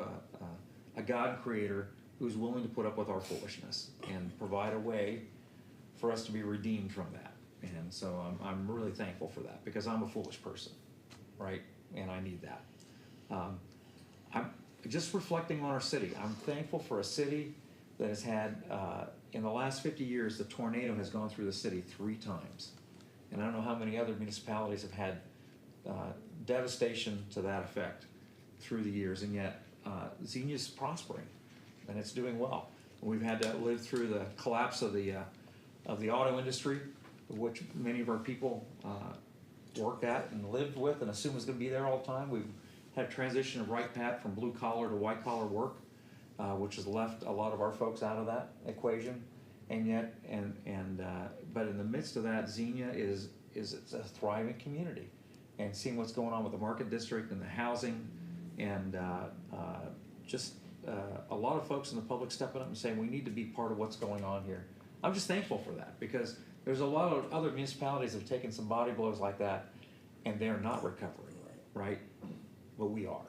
a God creator who's willing to put up with our foolishness and provide a way for us to be redeemed from that. And so I'm really thankful for that, because I'm a foolish person, right? And I need that. I'm just reflecting on our city. I'm thankful for a city that has had, in the last 50 years, the tornado has gone through the city 3 times. And I don't know how many other municipalities have had devastation to that effect through the years, and yet Xenia's prospering, and it's doing well. We've had to live through the collapse of the auto industry, which many of our people worked at and lived with and assumed was going to be there all the time. We've had a transition of right pat from blue collar to white collar work, which has left a lot of our folks out of that equation. And yet, but in the midst of that, Xenia is a thriving community, and seeing what's going on with the Market District and the housing, and just a lot of folks in the public stepping up and saying we need to be part of what's going on here. I'm just thankful for that, because there's a lot of other municipalities that have taken some body blows like that, and they're not recovering, right? But we are,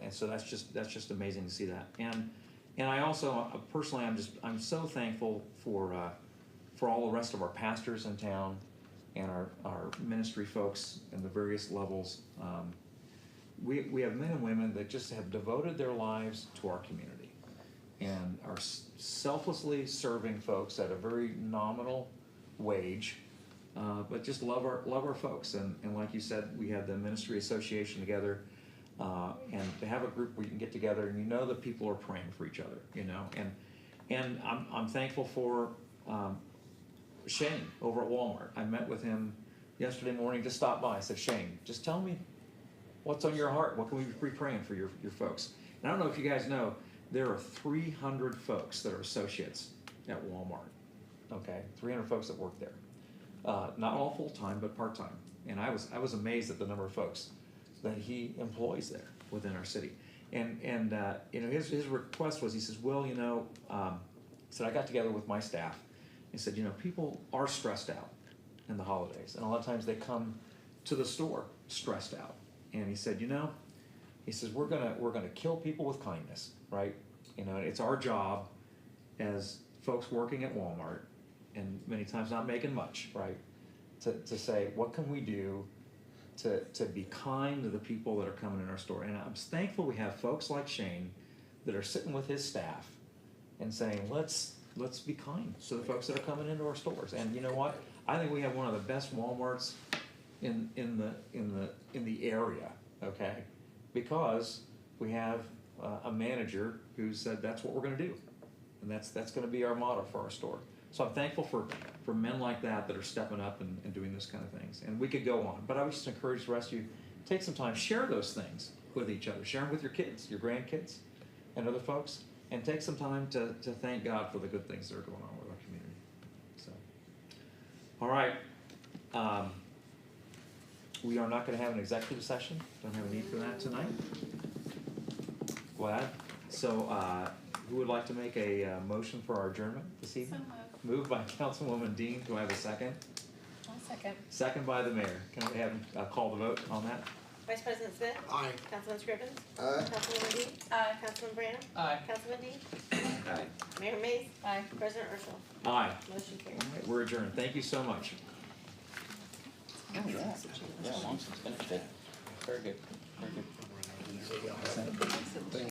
and so that's just amazing to see that. And I also personally, I'm so thankful for all the rest of our pastors in town and our ministry folks in the various levels. We have men and women that just have devoted their lives to our community, and are selflessly serving folks at a very nominal wage, but just love our folks. And like you said, we had the ministry association together, and to have a group where you can get together and you know that people are praying for each other, you know. And I'm thankful for Shane over at Walmart. I met with him yesterday morning, just stopped by. I said, Shane, just tell me what's on your heart. What can we be praying for your folks? And I don't know if you guys know, there are 300 folks that are associates at Walmart. Okay, 300 folks that work there. Not all full-time, but part-time. And I was amazed at the number of folks that he employs there within our city. And you know, his request was, he says, Will, you know, he said, I got together with my staff. He said, you know, people are stressed out in the holidays, and a lot of times they come to the store stressed out. And he said, you know, he says, we're gonna kill people with kindness, right? You know, it's our job as folks working at Walmart, and many times not making much, right? To say, what can we do to be kind to the people that are coming in our store? And I'm thankful we have folks like Shane that are sitting with his staff and saying, let's be kind to the folks that are coming into our stores. And you know what? I think we have one of the best Walmarts in the area, okay? Because we have a manager who said that's what we're going to do, and that's going to be our motto for our store. So I'm thankful for men like that are stepping up and doing this kind of things. And we could go on, but I would just encourage the rest of you, take some time, share those things with each other, share them with your kids, your grandkids, and other folks, and take some time to thank God for the good things that are going on with our community. So, all right. We are not going to have an executive session. Don't have a need for that tonight. Glad. So, who would like to make a motion for our adjournment this evening? So Moved by Councilwoman Dean. Do I have a second? I'll second. Second by the mayor. Can we have call the vote on that? Vice President Smith? Aye. Councilman Scrivens? Aye. Councilwoman Dean? Aye. Councilman Branham? Aye. Councilman Dean? Aye. Mayor Mays? Aye. President Urschel? Aye. Motion carries. All right, we're adjourned. Thank you so much. Oh, yeah. Yeah, long since finished it. Very good. Very good.